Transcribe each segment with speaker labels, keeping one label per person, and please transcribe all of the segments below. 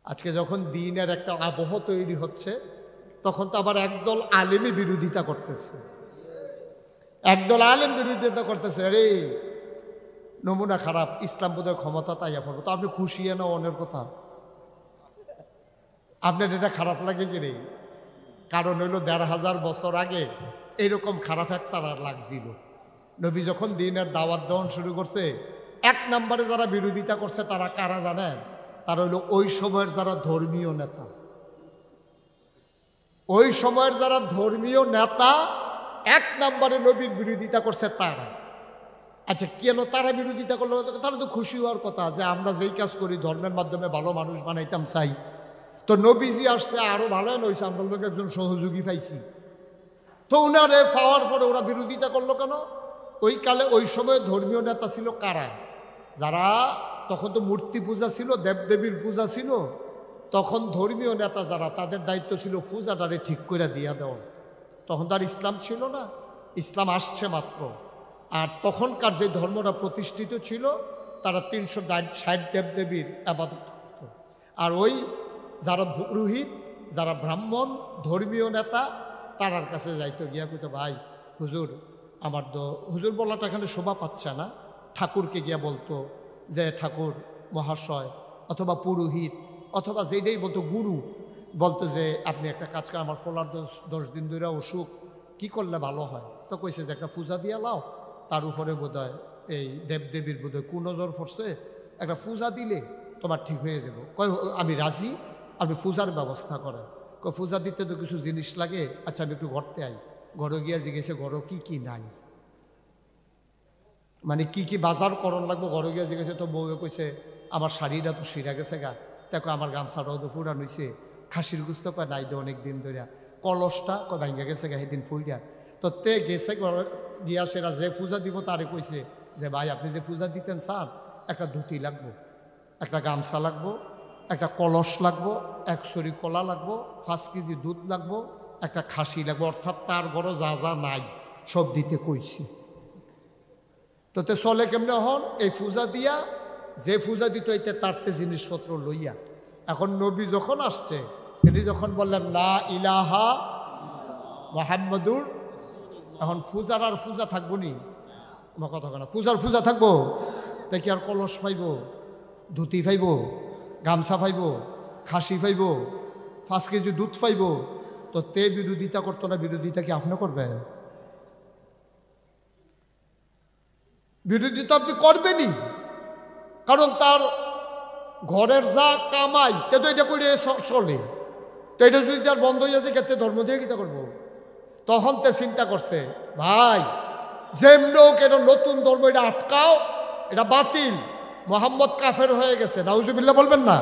Speaker 1: আজকে যখন দিনের একটা আবহ তৈরি হচ্ছে, তখন তো আবার একদল আলেমই বিরোধিতা করতেছে, একদল আলেম বিরোধিতা করতেছে। আরে নমুনা খারাপ, ইসলাম বোধহয় ক্ষমতা তাইয়া পড়বো। তো আপনি খুশি না অনের কথা? আপনার এটা খারাপ লাগে কি নেই? কারণ হইল ১৫০০ বছর আগে এরকম খারাপ একটা লাগছিল। নবী যখন দিনের দাওয়াত দেওয়ান শুরু করছে, এক নম্বরে যারা বিরোধিতা করছে তারা কারা জানেন? তারা হইল ওই সময়ের যারা ধর্মীয় নেতা। ওই সময়ের যারা ধর্মীয় নেতা এক নম্বরে নবীর বিরোধিতা করছে তারা। আচ্ছা, কেন তারা বিরোধিতা করলো? তারা তো খুশি হওয়ার কথা যে আমরা যেই কাজ করি ধর্মের মাধ্যমে ভালো মানুষ বানাইতাম চাই। তো নবীজি আসছে, আরো ভালো হয়েছে, আমরা লোক একজন সহযোগী পাইছি। তো উনারে পাওয়ার পরে ওরা বিরোধিতা করলো কেন? ওই কালে ওই সময় ধর্মীয় নেতা ছিল কারা? যারা তখন তো মূর্তি পূজা ছিল, দেবদেবীর পূজা ছিল। তখন ধর্মীয় নেতা যারা, তাদের দায়িত্ব ছিল পূজাটারে ঠিক করে দিয়া দেওয়া। তখন তার ইসলাম ছিল না, ইসলাম আসছে মাত্র। আর তখনকার যে ধর্মটা প্রতিষ্ঠিত ছিল, তারা ৩৬০ দেবদেবীর আবাদত করত। আর ওই যারা পুরোহিত, যারা ব্রাহ্মণ, ধর্মীয় নেতা, তারার কাছে যাইতো, গিয়া কইতো ভাই হুজুর, আমার তো হুজুর বলাটা এখানে শোভা পাচ্ছে না। ঠাকুরকে গিয়া বলতো যে ঠাকুর মহাশয়, অথবা পুরোহিত, অথবা যেটাই বলতো গুরু, বলতো যে আপনি একটা কাজ করেন, আমার ফলার 10 দিন ধরে অসুখ, কি করলে ভালো হয়? তো কইছে যে একটা পূজা দিয়া লাও, তার উপরে বোধহয় এই দেবদেবীর বোধহয় কুনজর পড়ছে, একটা পূজা দিলে তোমার ঠিক হয়ে যাবো। কয় আমি রাজি, আপনি পূজার ব্যবস্থা করেন। কয় পূজা দিতে তো কিছু জিনিস লাগে, আচ্ছা আমি একটু ঘরতে আই। ঘরে গিয়া জিজ্ঞেসে ঘরও কি কি নাই, মানে কি কি বাজার করণ লাগবো। ঘরে গিয়া জিজ্ঞেসে, তো বউয়ে কইছে আমার শাড়িটা তো শিরা গেছে গা, দেখো আমার গামছাটাও তো পুরান হয়েছে, খাসির গুস্ত কয় নাই দে অনেক দিন ধরিয়া, কলসটা কয় ভাঙ্গা গেছে গা সেদিন ফুইরা। তো তে গেছে গিয়া, সেরা যে পূজা দিব তারে কইছে যে ভাই আপনি যে পূজা দিতেন স্যার, একটা ধুতি লাগবো, একটা গামছা লাগবো, একটা কলস লাগবো, 1 ছড়ি কলা লাগবো, 5 কেজি দুধ লাগবো, একটা খাসি লাগবো। অর্থাৎ তার ঘরে যা যা নাই সব দিতে কইছি। তো তে চলে কেমনে হন? এই পূজা দিয়া, যে পূজা দিত এইতে তারতে জিনিসপত্র লইয়া। এখন নবী যখন আসছে, তিনি যখন বললেন লা ইলাহা মুহাম্মাদুর, এখন পূজার আর পূজা থাকবো নি? আমার কথা কেনা পূজার পূজা থাকবো? তাই কি আর কলস পাইব, ধুতি পাইব, গামছা পাইব, খাসি পাইব, 5 কেজি দুধ পাইব? তো তে বিরোধিতা করতো না, বিরোধিতা কি আপনি করবেন? বিরোধিতা আপনি করবেনই, কারণ তার ঘরের যা কামাই তে তো এটা করে চলে। তো এটা যদি তার বন্ধ হয়ে যাচ্ছে, ক্ষেত্রে ধর্ম দিয়ে কিতা করবো? তখন তে চিন্তা করছে, ভাই যেমন কেন নতুন ধর্ম, এটা আটকাও, এটা বাতিল, মোহাম্মদ কাফের হয়ে গেছে, নাউজুবিল্লাহ বলবেন না?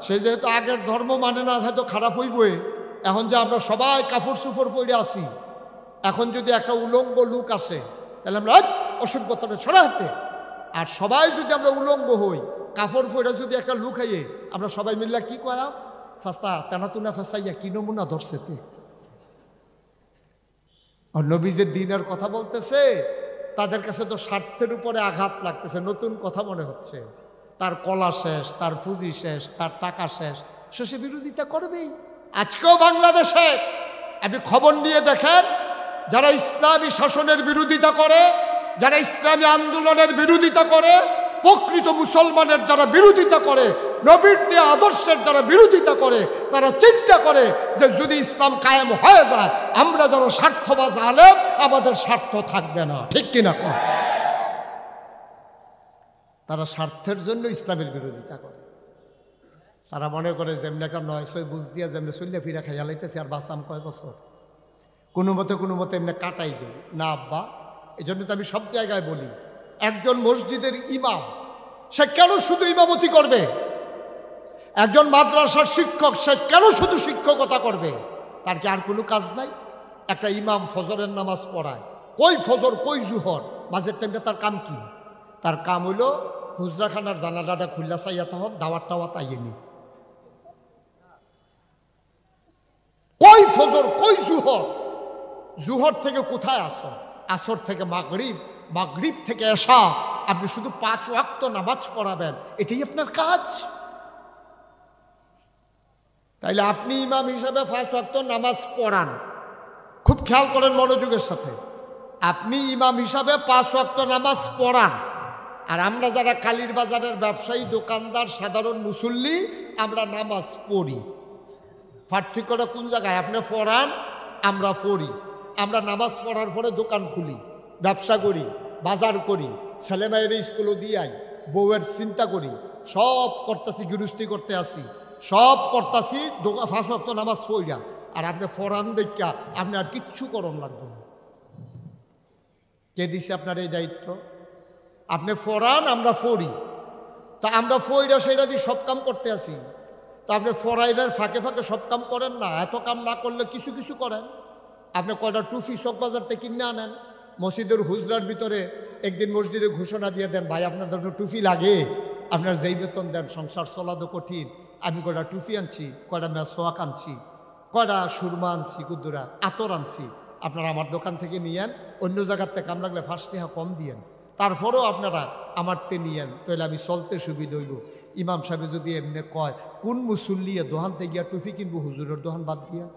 Speaker 1: সে যেহেতু আগের ধর্ম মানে না, হয়তো খারাপ হইবই। এখন যে আমরা সবাই কাপড় চুপড় পরে আছি, এখন যদি একটা উলঙ্গ লোক আসে, তাহলে আমরা অসভ্যতাটা ছড়াতে। আর সবাই যদি আমরা উলঙ্গ হই, কাপড় পরে যদি একটা লুক হাইয়ে, আমরা সবাই মিল্লা কি করাম, সাস্তা তেনা তুনা ফেসাইয়া কি নমুনা ধরছেতে। আর নবীজের দিনের কথা বলতেছে, তাদের কাছে তো স্বার্থের উপরে আঘাত লাগতেছে, নতুন কথা মনে হচ্ছে। তার কলা শেষ, তার পুঁজি শেষ, তার টাকা শেষ, সে বিরোধিতা করবেই। আজকেও বাংলাদেশে আপনি খবর নিয়ে দেখেন, যারা ইসলামী শাসনের বিরোধিতা করে, যারা ইসলামী আন্দোলনের বিরোধিতা করে, প্রকৃত মুসলমানের যারা বিরোধিতা করে, নবীর দেয়া আদর্শের যারা বিরোধিতা করে, তারা চিন্তা করে যে যদি ইসলাম কায়েম হয়ে যায়, আমরা যারা স্বার্থবাজ আলেম, আমাদের স্বার্থ থাকবে না। ঠিক কিনা কর? তারা স্বার্থের জন্য ইসলামের বিরোধিতা করে। তারা মনে করে যেমনি একটা 900 বুঝ দিয়া যেমনি চল্লে ফিরা খাইয়া লাইতেছে, আর বাঁচাম কয় বছর, কোনো মতে এমনি কাটাই দেয় না আব্বা। এই জন্য তো আমি সব জায়গায় বলি, একজন মসজিদের ইমাম সে কেন শুধু ইমামতি করবে? একজন মাদ্রাসার শিক্ষক সে কেন শুধু শিক্ষকতা করবে? তার কি আর কোনো কাজ নাই? একটা ইমাম ফজরের নামাজ পড়ায়, কই ফজর কই জুহর, মাঝের টাইমটা তার কাম কি? তার কাম হইল হুজরাখানার জানালাটা খুল্লা চাইয়া তখন দাওয়াত টাওয়াত আইয়েনি। কই ফজর কই জুহর, জুহর থেকে কোথায় আসর, আসর থেকে মাগরিব, মাগরিব থেকে এশা, আপনি শুধু 5 ওয়াক্ত নামাজ পড়াবেন, এটাই আপনার কাজ? তাইলে আপনি ইমাম হিসাবে 5 ওয়াক্ত নামাজ পড়ান, খুব খেয়াল করেন মনোযোগের সাথে। আপনি ইমাম হিসাবে 5 ওয়াক্ত নামাজ পড়ান, আর আমরা যারা কালীর বাজারের ব্যবসায়ী, দোকানদার, সাধারণ মুসল্লি, আমরা নামাজ পড়ি। পার্থক্যটা কোন জায়গায়? আপনি পড়ান, আমরা পড়ি। আমরা নামাজ পড়ার পরে দোকান খুলি, ব্যবসা করি, বাজার করি, ছেলেমেয়ের স্কুলও দিয়াই, বউয়ের চিন্তা করি, সব করতেছি, গৃহস্থী করতে আসি, সব করতেছি 5 ওয়াক্ত নামাজ পড়িয়া। আর আপনি ফরান দেখা আপনি আর কিচ্ছু করণ লাগবে না। কে দিছে আপনার এই দায়িত্ব? আপনি ফরান, আমরা ফড়ি। তা আমরা ফইরা সেটা দিয়ে সব কাম করতে আসি। তো আপনি ফরাইনের ফাঁকে ফাঁকে সব কাম করেন না, এত কাম না করলে কিছু কিছু করেন। আপনি কয়টা টুপি চক বাজার থেকে কিনে আনেন, মসজিদের হুজরার ভিতরে একদিন মসজিদে ঘোষণা দিয়ে দেন, ভাই আপনাদের তো টুপি লাগে, আপনার যেই বেতন দেন, সংসার চলা তো কঠিন, আমি কয়টা টুপি আনছি, কয়টা মেসোয়াক আনছি, কয়টা সুরমা আনছি, কুদ্দুরা আতর আনছি, আপনারা আমার দোকান থেকে নিয়েন, অন্য জায়গার থেকে কাম লাগলে 5 টাকা কম দিয়েন, তারপরেও আপনারা আমার তে নিয়েন, তাহলে আমি চলতে সুবিধা হইব। ইমাম সাহেব যদি এমনি কয়, কোন মুসল্লিয়ে দোহানতে গিয়া টুপি কিনবো হুজুরের দোহান বাদ দিয়া?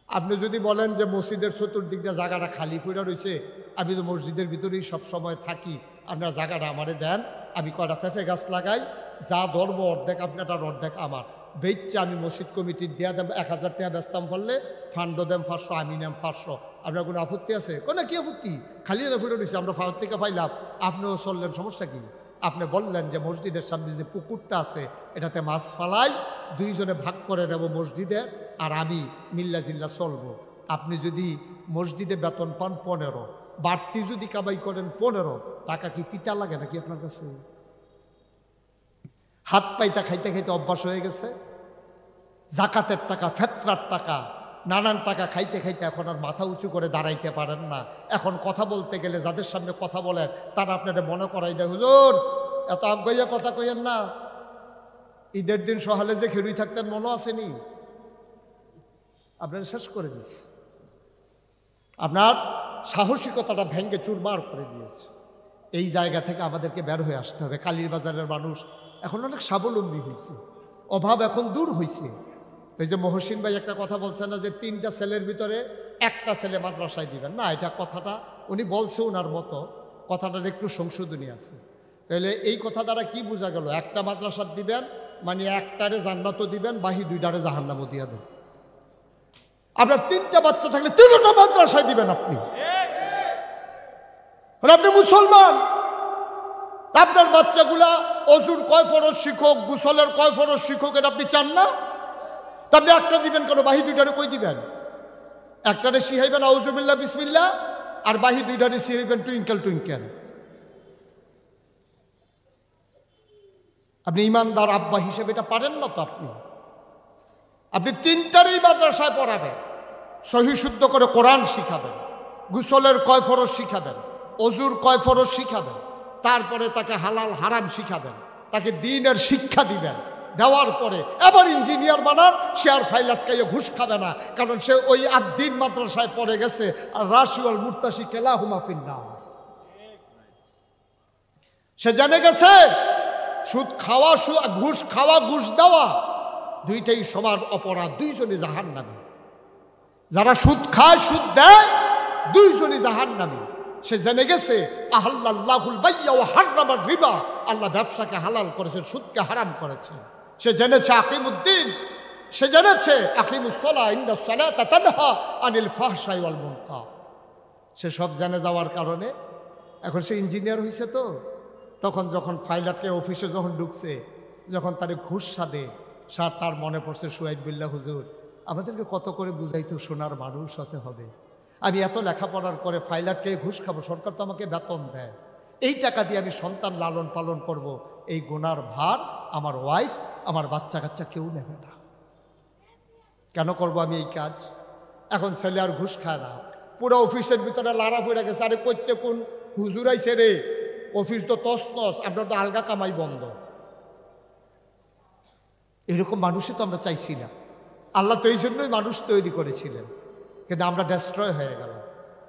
Speaker 1: আপনি যদি বলেন যে মসজিদের চতুর্দিক দিয়ে জায়গাটা খালি পড়ে রয়েছে, আমি তো মসজিদের ভিতরেই সব সময় থাকি, আপনার জায়গাটা আমারে দেন, আমি কয়টা পেঁপে গাছ লাগাই, যা ধরবো অর্ধেক আপনার অর্ধেক আমার, বেচছে আমি মসজিদ কমিটির দেওয়া দেব, 1000 টাকা বেচতাম ফললে, ফান্ডও দেম 500, আমি নেম 500। আপনার কোনো আপত্তি আছে? কোনো কি আপত্তি? খালি ফুটে রয়েছে, আমরা ফাওয়ার থেকে পাইলাম, আপনিও চললেন, সমস্যা কি? আপনি বললেন যে মসজিদের সামনে যে পুকুরটা আছে এটাতে মাছ ফালাই, 2 জনে ভাগ করে নেব মসজিদে, আর আমি মিল্লা জিল্লা চলবো। আপনি যদি মসজিদে বেতন পান 15, বাড়তি যদি কামাই করেন 15 টাকা, কি তিতা লাগে নাকি আপনার কাছে? হাত পাইতা খাইতে খাইতে অভ্যাস হয়ে গেছে, জাকাতের টাকা, ফেতরার টাকা, নানান টাকা খাইতে খাইতে এখন আর মাথা উঁচু করে দাঁড়াইতে পারেন না। এখন কথা বলতে গেলে যাদের সামনে কথা বলেন তারা আপনারা মনে করাই দেয়, হুজুর এত আগাইয়া কথা কইেন না, ঈদের দিন সহালে যে খেরুই থাকতেন মনে আসেনি? আপনারা শেষ করে দিয়েছে, আপনার সাহসিকতাটা ভেঙ্গে চুরমার করে দিয়েছে। এই জায়গা থেকে আমাদেরকে বের হয়ে আসতে হবে। কালীর বাজারের মানুষ এখন অনেক স্বাবলম্বী হয়েছে, অভাব এখন দূর হয়েছে। এই যে মহসিন ভাই একটা কথা বলছেন না, যে 3টা ছেলের ভিতরে একটা ছেলে মাদ্রাসায় দিবেন না, এটা কথাটা উনি বলছে ওনার মতো, কথাটার একটু সংশোধনী আছে। তাহলে এই কথা দ্বারা কি বোঝা গেল? একটা মাদ্রাসা দিবেন মানে একটারে জান্নাতও দিবেন, বাহি 2টারে জাহান্নামও দিয়া দেন। আপনার 3টা বাচ্চা থাকলে 3টা মাদ্রাসায় দিবেন আপনি। আপনি মুসলমান, আপনার বাচ্চাগুলা অজুর কয় ফরজ শিক্ষক, গোসলের কয় ফরজ শিক্ষক, এটা আপনি চান না? তা আপনি একটা দিবেন কেন? বাহি 2টারে কই দিবেন? একটারে শিখাইবেন আউযুবিল্লাহ বিসমিল্লাহ, আর বাহি 2টারে শিখাইবেন টুইঙ্কেল টুইঙ্কেল। আপনি ইমানদার আব্বা হিসেবে এটা পারেন না তো। আপনি 3টারই মাদ্রাসায় পড়াবেন, সহি শুদ্ধ করে কোরআন শিখাবেন, গোসলের কয় ফরজ শিখাবেন, অজুর কয় ফরজ শিখাবেন, তারপরে তাকে হালাল হারাম শিখাবেন, তাকে দ্বীনের শিক্ষা দিবেন। দেওয়ার পরে এবার ইঞ্জিনিয়ার বানান, সে আর ফাইল আটকাইয়ে ঘুষ খাবে না, কারণ সে ওই আদ্দিন মাদ্রাসায় পড়ে গেছে। আর রাশিউল মুর্তাশি কেলাহুমা ফিন্নার, সে জেনে গেছে সুদ খাওয়া, ঘুষ খাওয়া, ঘুষ দেওয়া 2টাই সমান অপরাধ, 2জনই জাহান্নামী। যারা সুদ খায়, সুদ দেয়, 2জনই জাহান্নামী। সে জেনে গেছে আহাল্লাল্লাহুল বাইয়া ওয়া হাররামার রিবা, আল্লাহ ব্যবসাকে হালাল করেছেন, সুদকে হারাম করেছেন। সে জেনেছে আকিমুদ্দিন, সে জেনেছে আকিমুসসালাহ ইন্নাস সালাতা তানহা আনিল ফাহশাই ওয়াল মুনকার। সে সব জেনে যাওয়ার কারণে এখন সে ইঞ্জিনিয়ার হয়েছে। তো তখন যখন ফাইলাটকে অফিসে যখন ঢুকছে, যখন তারে ঘুষ সাদে, তার মনে পড়ছে সুহাইব বিল্লাহ হুজুর আমাদেরকে কত করে বুঝাইতো সোনার মানুষ হতে হবে। আমি এত লেখাপড়ার করে ফাইলাটকে ঘুষ খাবো, সরকার তো আমাকে বেতন দেয়, এই টাকা দিয়ে আমি সন্তান লালন পালন করব, এই গুনার ভার আমার ওয়াইফ, আমার বাচ্চা কাচ্চা কেউ নেবে না। কেন করব আমি এই কাজ? এখন ছেলে আর ঘুষ খায় না, পুরো অফিসের ভিতরে লাড়া পড়ে গেছে। আরে করতে কোন হুজুর আইছে রে, অফিস তো তছনছ, আপনার তো আলগা কামাই বন্ধ। এরকম মানুষই তো আমরা চাইছি না। আল্লাহ তো এই জন্যই মানুষ তৈরি করেছিলেন, কিন্তু আমরা ডেস্ট্রয় হয়ে গেল।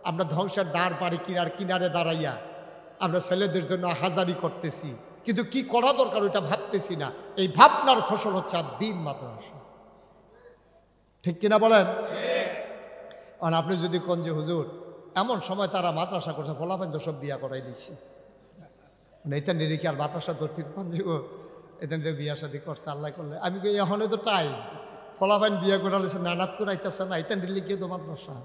Speaker 1: আমরা ধ্বংসের দ্বার পারি কিনারে দাঁড়াইয়া আমরা ছেলেদের জন্য হাজারি করতেছি, কিন্তু কি করা দরকার ওইটা ভাবতেছি না। এই ভাবনার ফসল হচ্ছে আর দিন মাদ্রাসা। ঠিক কিনা বলেন? আর আপনি যদি কোন যে হুজুর এমন সময় তারা মাদ্রাসা করছে, ফলাফেন তো সব বিয়া করাই দিচ্ছে, এটা নিরিখে আর মাদ্রাসা ধরতে কোন যে এটা বিয়া শাদি করছে আল্লাহ করলে। আমি এখন তো টাইম ফলাফাইন বিয়া করে আলেছে নানাত করে আইতেছে না, এটা লিখে তো মাদ্রাসা।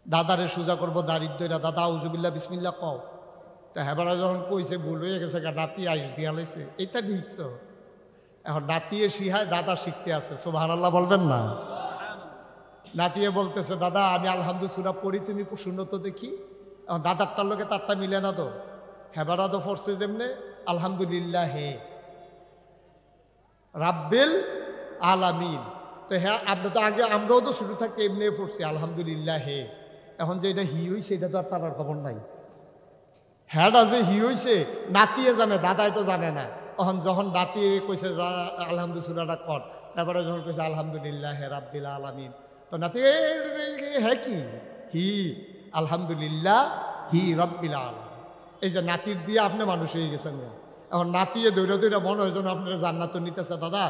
Speaker 1: দাদারে সোজা করবো দারিদ্রা, দাদা আউজুবিল্লা বিসমিল্লা কও। তা হেবারা যখন কইছে ভুল হয়ে গেছে, নাতি আইস দিয়া লাইছে, এটা লিখছ। এখন নাতিয়ে শিহায় দাদা শিখতে আছে, সুবহানাল্লাহ বলবেন না? নাতিয়ে বলতেছে দাদা আমি আলহামদুলিল্লাহ পড়ি, তুমি শূন্য তো দেখি। এখন দাদারটার লোকে তারটা মিলে না তো। হেবারা তো ফরছে যেমনে আলহামদুলিল্লাহ হে রাব্বিল আলামিন। তো হ্যাঁ আপনি তো আগে আমরাও তো শুরু থাকতে এমনি পড়ছি আলহামদুলিল্লাহ হে। এখন যে এটা হি হইছে এটা তো আর তার খবর নাই। হ্যাঁটা যে হি হইছে নাতিয়ে জানে, দাদাই তো জানে না। এখন যখন নাতি কইছে আলহামদুলিল্লাহটা কর, তারপরে যখন কইছে আলহামদুলিল্লাহ হে রাব্বিল আলামিন, তো নাতি হ্যাঁ কি হি আলহামদুলিল্লাহ হি রাব্বিল আলামিন। এই যে নাতির দিয়ে আপনি মানুষ হয়ে গেছেন। এখন নাতিয়ে দৌড়া দৌড়া মনে হয় যেন আপনারা জান্নাত নিতেছে। দাদা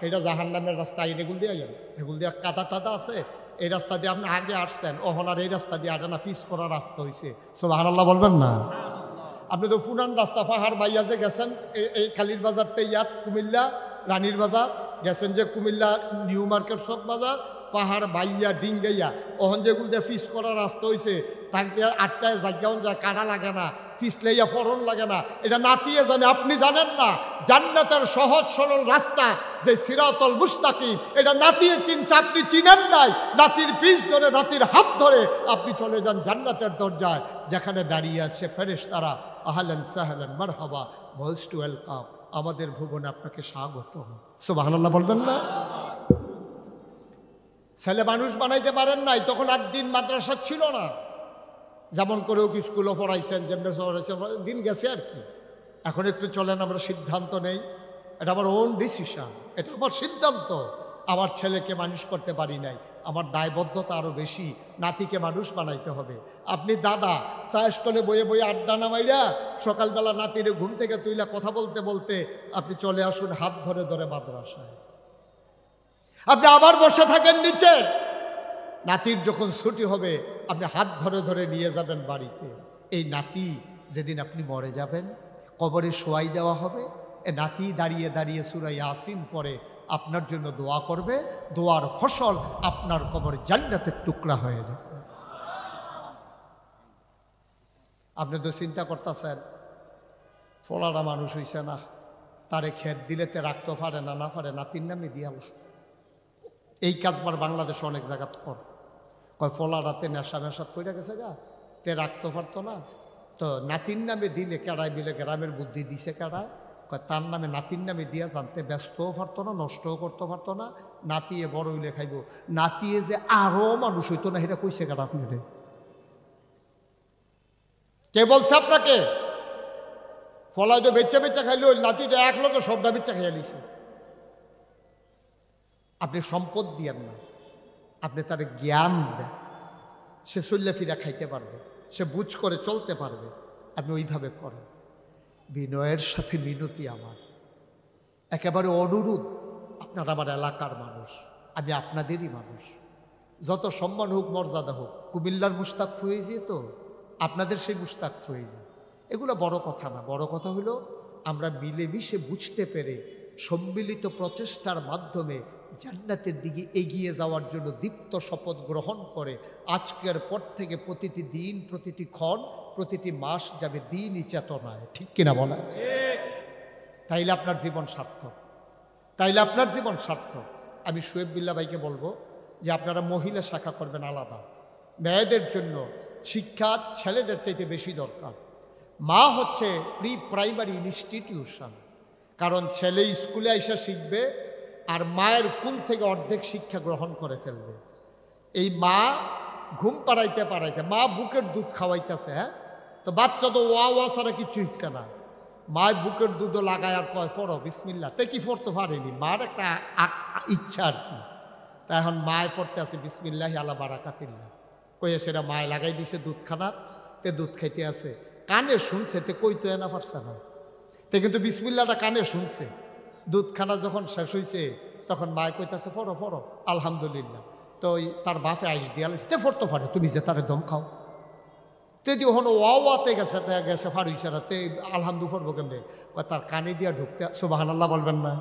Speaker 1: এটা জাহান্নামের রাস্তা, এই এগুল দিয়ে আইন, এগুল দিয়ে কাদা টাদা আছে, এই রাস্তা দিয়ে আপনি আগে আসছেন, ওহন আর এই রাস্তা দিয়ে আটা না ফিস করার রাস্তা হয়েছে। সুবহানাল্লাহ বলবেন না? আপনি তো পুরান রাস্তা পাহাড় বাইয়া যে গেছেন, এই কালীর বাজারতে ইয়াত কুমিল্লা রানীর বাজার গেছেন, যে কুমিল্লা নিউ মার্কেট সব বাজার পাহাড় বাইয়া ডিঙ্গাইয়া, ওহন যেগুলো দিয়ে ফিস করার রাস্তা হয়েছে, তাকে আটটায় জায়গাও যায়, কাটা লাগে না, ফিসলাইয়া ফরন লাগে না। এটা নাতিয়ে জানে, আপনি জানেন না। জান্নাতের সহজ সরল রাস্তা যে সিরাতুল মুস্তাকিম, এটা নাতিয়ে চিনছে, আপনি চিনেন নাই। নাতির পিস ধরে, নাতির হাত ধরে আপনি চলে যান জান্নাতের দরজায়, যেখানে দাঁড়িয়ে আছে ফেরেশতারা, আহলান সাহলান মারহাবা, মোস্ট ওয়েলকাম, আমাদের ভুবনে আপনাকে স্বাগত। সুবহানাল্লাহ বলবেন না? ছেলে মানুষ বানাইতে পারেন নাই, তখন আর দিন মাদ্রাসা ছিল না। যেমন করেও কি স্কুলও পড়াইছেন, যেমন পড়াইছেন, দিন গেছে আর কি। এখন একটু চলেন, আমরা সিদ্ধান্ত নেই, এটা আমার ওন ডিসিশন, এটা আমার সিদ্ধান্ত। আমার ছেলেকে মানুষ করতে পারি নাই, আমার দায়বদ্ধতা আরও বেশি, নাতিকে মানুষ বানাইতে হবে। আপনি দাদা চাষ করে বইয়ে বইয়ে আড্ডা নামাইরা সকালবেলা নাতিরে ঘুম থেকে তুইলা কথা বলতে বলতে আপনি চলে আসুন হাত ধরে ধরে মাদ্রাসায়। আপনি আবার বসে থাকেন নিচে, নাতির যখন ছুটি হবে আপনি হাত ধরে ধরে নিয়ে যাবেন বাড়িতে। এই নাতি যেদিন আপনি মরে যাবেন, কবরে শোয়াই দেওয়া হবে, এ নাতি দাঁড়িয়ে দাঁড়িয়ে সূরা ইয়াসিন পড়ে আপনার জন্য দোয়া করবে, দোয়ার ফসল আপনার কবর জান্নাতের টুকরা হয়ে যাবে। আপনি তো চিন্তা করতেছেন ফলারা মানুষ হইছে না, তারে খেত দিলে তে রাখতে পারে না, না পারে নাতির নামে দিয়ালা। এই কাজবার বাংলাদেশে অনেক জায়গা কর, কয় ফলারাতে নেশা মেশাত ফইরা গেছে গা, তে রাখতে পারতো না, তো নাতির নামে দিলে কেড়াই বিলে গ্রামের বুদ্ধি দিছে কেড়ায়, কয় তার নামে নাতির নামে দিয়া জানতে ব্যস্তও পারতো না, নষ্টও করতে পারতো না, নাতিয়ে বড় হইলে খাইব। নাতিয়ে যে আরো মানুষ হইতো না, এটা কইছে কেডা আপনি রে? কে বলছে আপনাকে? ফলাই তো বেচা বেচা খাইলে ওই নাতিটা এক লোকে সবটা বেচা খাইয়া লিছে। আপনি সম্পদ দিয়েন না, আপনি তার জ্ঞান দেন, সে চল্লা ফিরা খাইতে পারবে, সে বুঝ করে চলতে পারবে, আপনি ওইভাবে করেন। বিনয়ের সাথে মিনতি আমার, একেবারে অনুরোধ, আপনারা আমার এলাকার মানুষ, আমি আপনাদেরই মানুষ, যত সম্মান হোক মর্যাদা হোক, কুমিল্লার মুশতাক ফয়েজি তো আপনাদের সেই মুশতাক ফয়েজি, এগুলো বড় কথা না। বড় কথা হলো আমরা মিলেমিশে বুঝতে পেরে সম্মিলিত প্রচেষ্টার মাধ্যমে জান্নাতের দিকে এগিয়ে যাওয়ার জন্য দীপ্ত শপথ গ্রহণ করে আজকের পর থেকে প্রতিটি দিন, প্রতিটি ক্ষণ, প্রতিটি মাস যাবে দিনই চেতনায়। ঠিক কিনা বলেন? তাইলে আপনার জীবন সার্থক, তাইলে আপনার জীবন সার্থক। আমি শোয়েব বিল্লাহ ভাইকে বলবো যে আপনারা মহিলা শাখা করবেন আলাদা। মেয়েদের জন্য শিক্ষা ছেলেদের চাইতে বেশি দরকার। মা হচ্ছে প্রি প্রাইমারি ইনস্টিটিউশন, কারণ ছেলে স্কুলে এসে শিখবে আর মায়ের কুল থেকে অর্ধেক শিক্ষা গ্রহণ করে ফেলবে। এই মা ঘুম পাড়াইতে পাড়াইতে, মা বুকের দুধ খাওয়াইতেছে, হ্যাঁ, তো বাচ্চা তো ওয়া ওয়া ছাড়া কিচ্ছু শিখছে না। মায়ের বুকের দুধও লাগায় আর কয় ফরো বিসমিল্লাহ, তে কি ফরতে পারেনি, মার একটা ইচ্ছা আর কি। তা এখন মায় ফরতে আছে বিসমিল্লাহি আলা বারাকাতিল্লাহ কইয়া, সেটা মায় লাগাই দিছে দুধ খানার, তে দুধ খাইতে আছে, কানে শুনছে, তে কই তো এনা পারছে না। তে কিন্তু বিসমিল্লাটা কানে শুনছে। দুধখানা যখন শেষ হয়েছে তখন মায় কইতাছে ফরো ফরো আলহামদুলিল্লাহ। তো তার বাপে আইস দিয়ালে তে ফরতো ফারে, তুমি যে তারে দম খাও। তে দিয়ে হনো ওয়াতে গেছে গেছে ফারুইছে না, তে আলহামদু ফরবো কেমনে? তার কানে দিয়া ঢুকতে সুবহানাল্লাহ বলবেন না?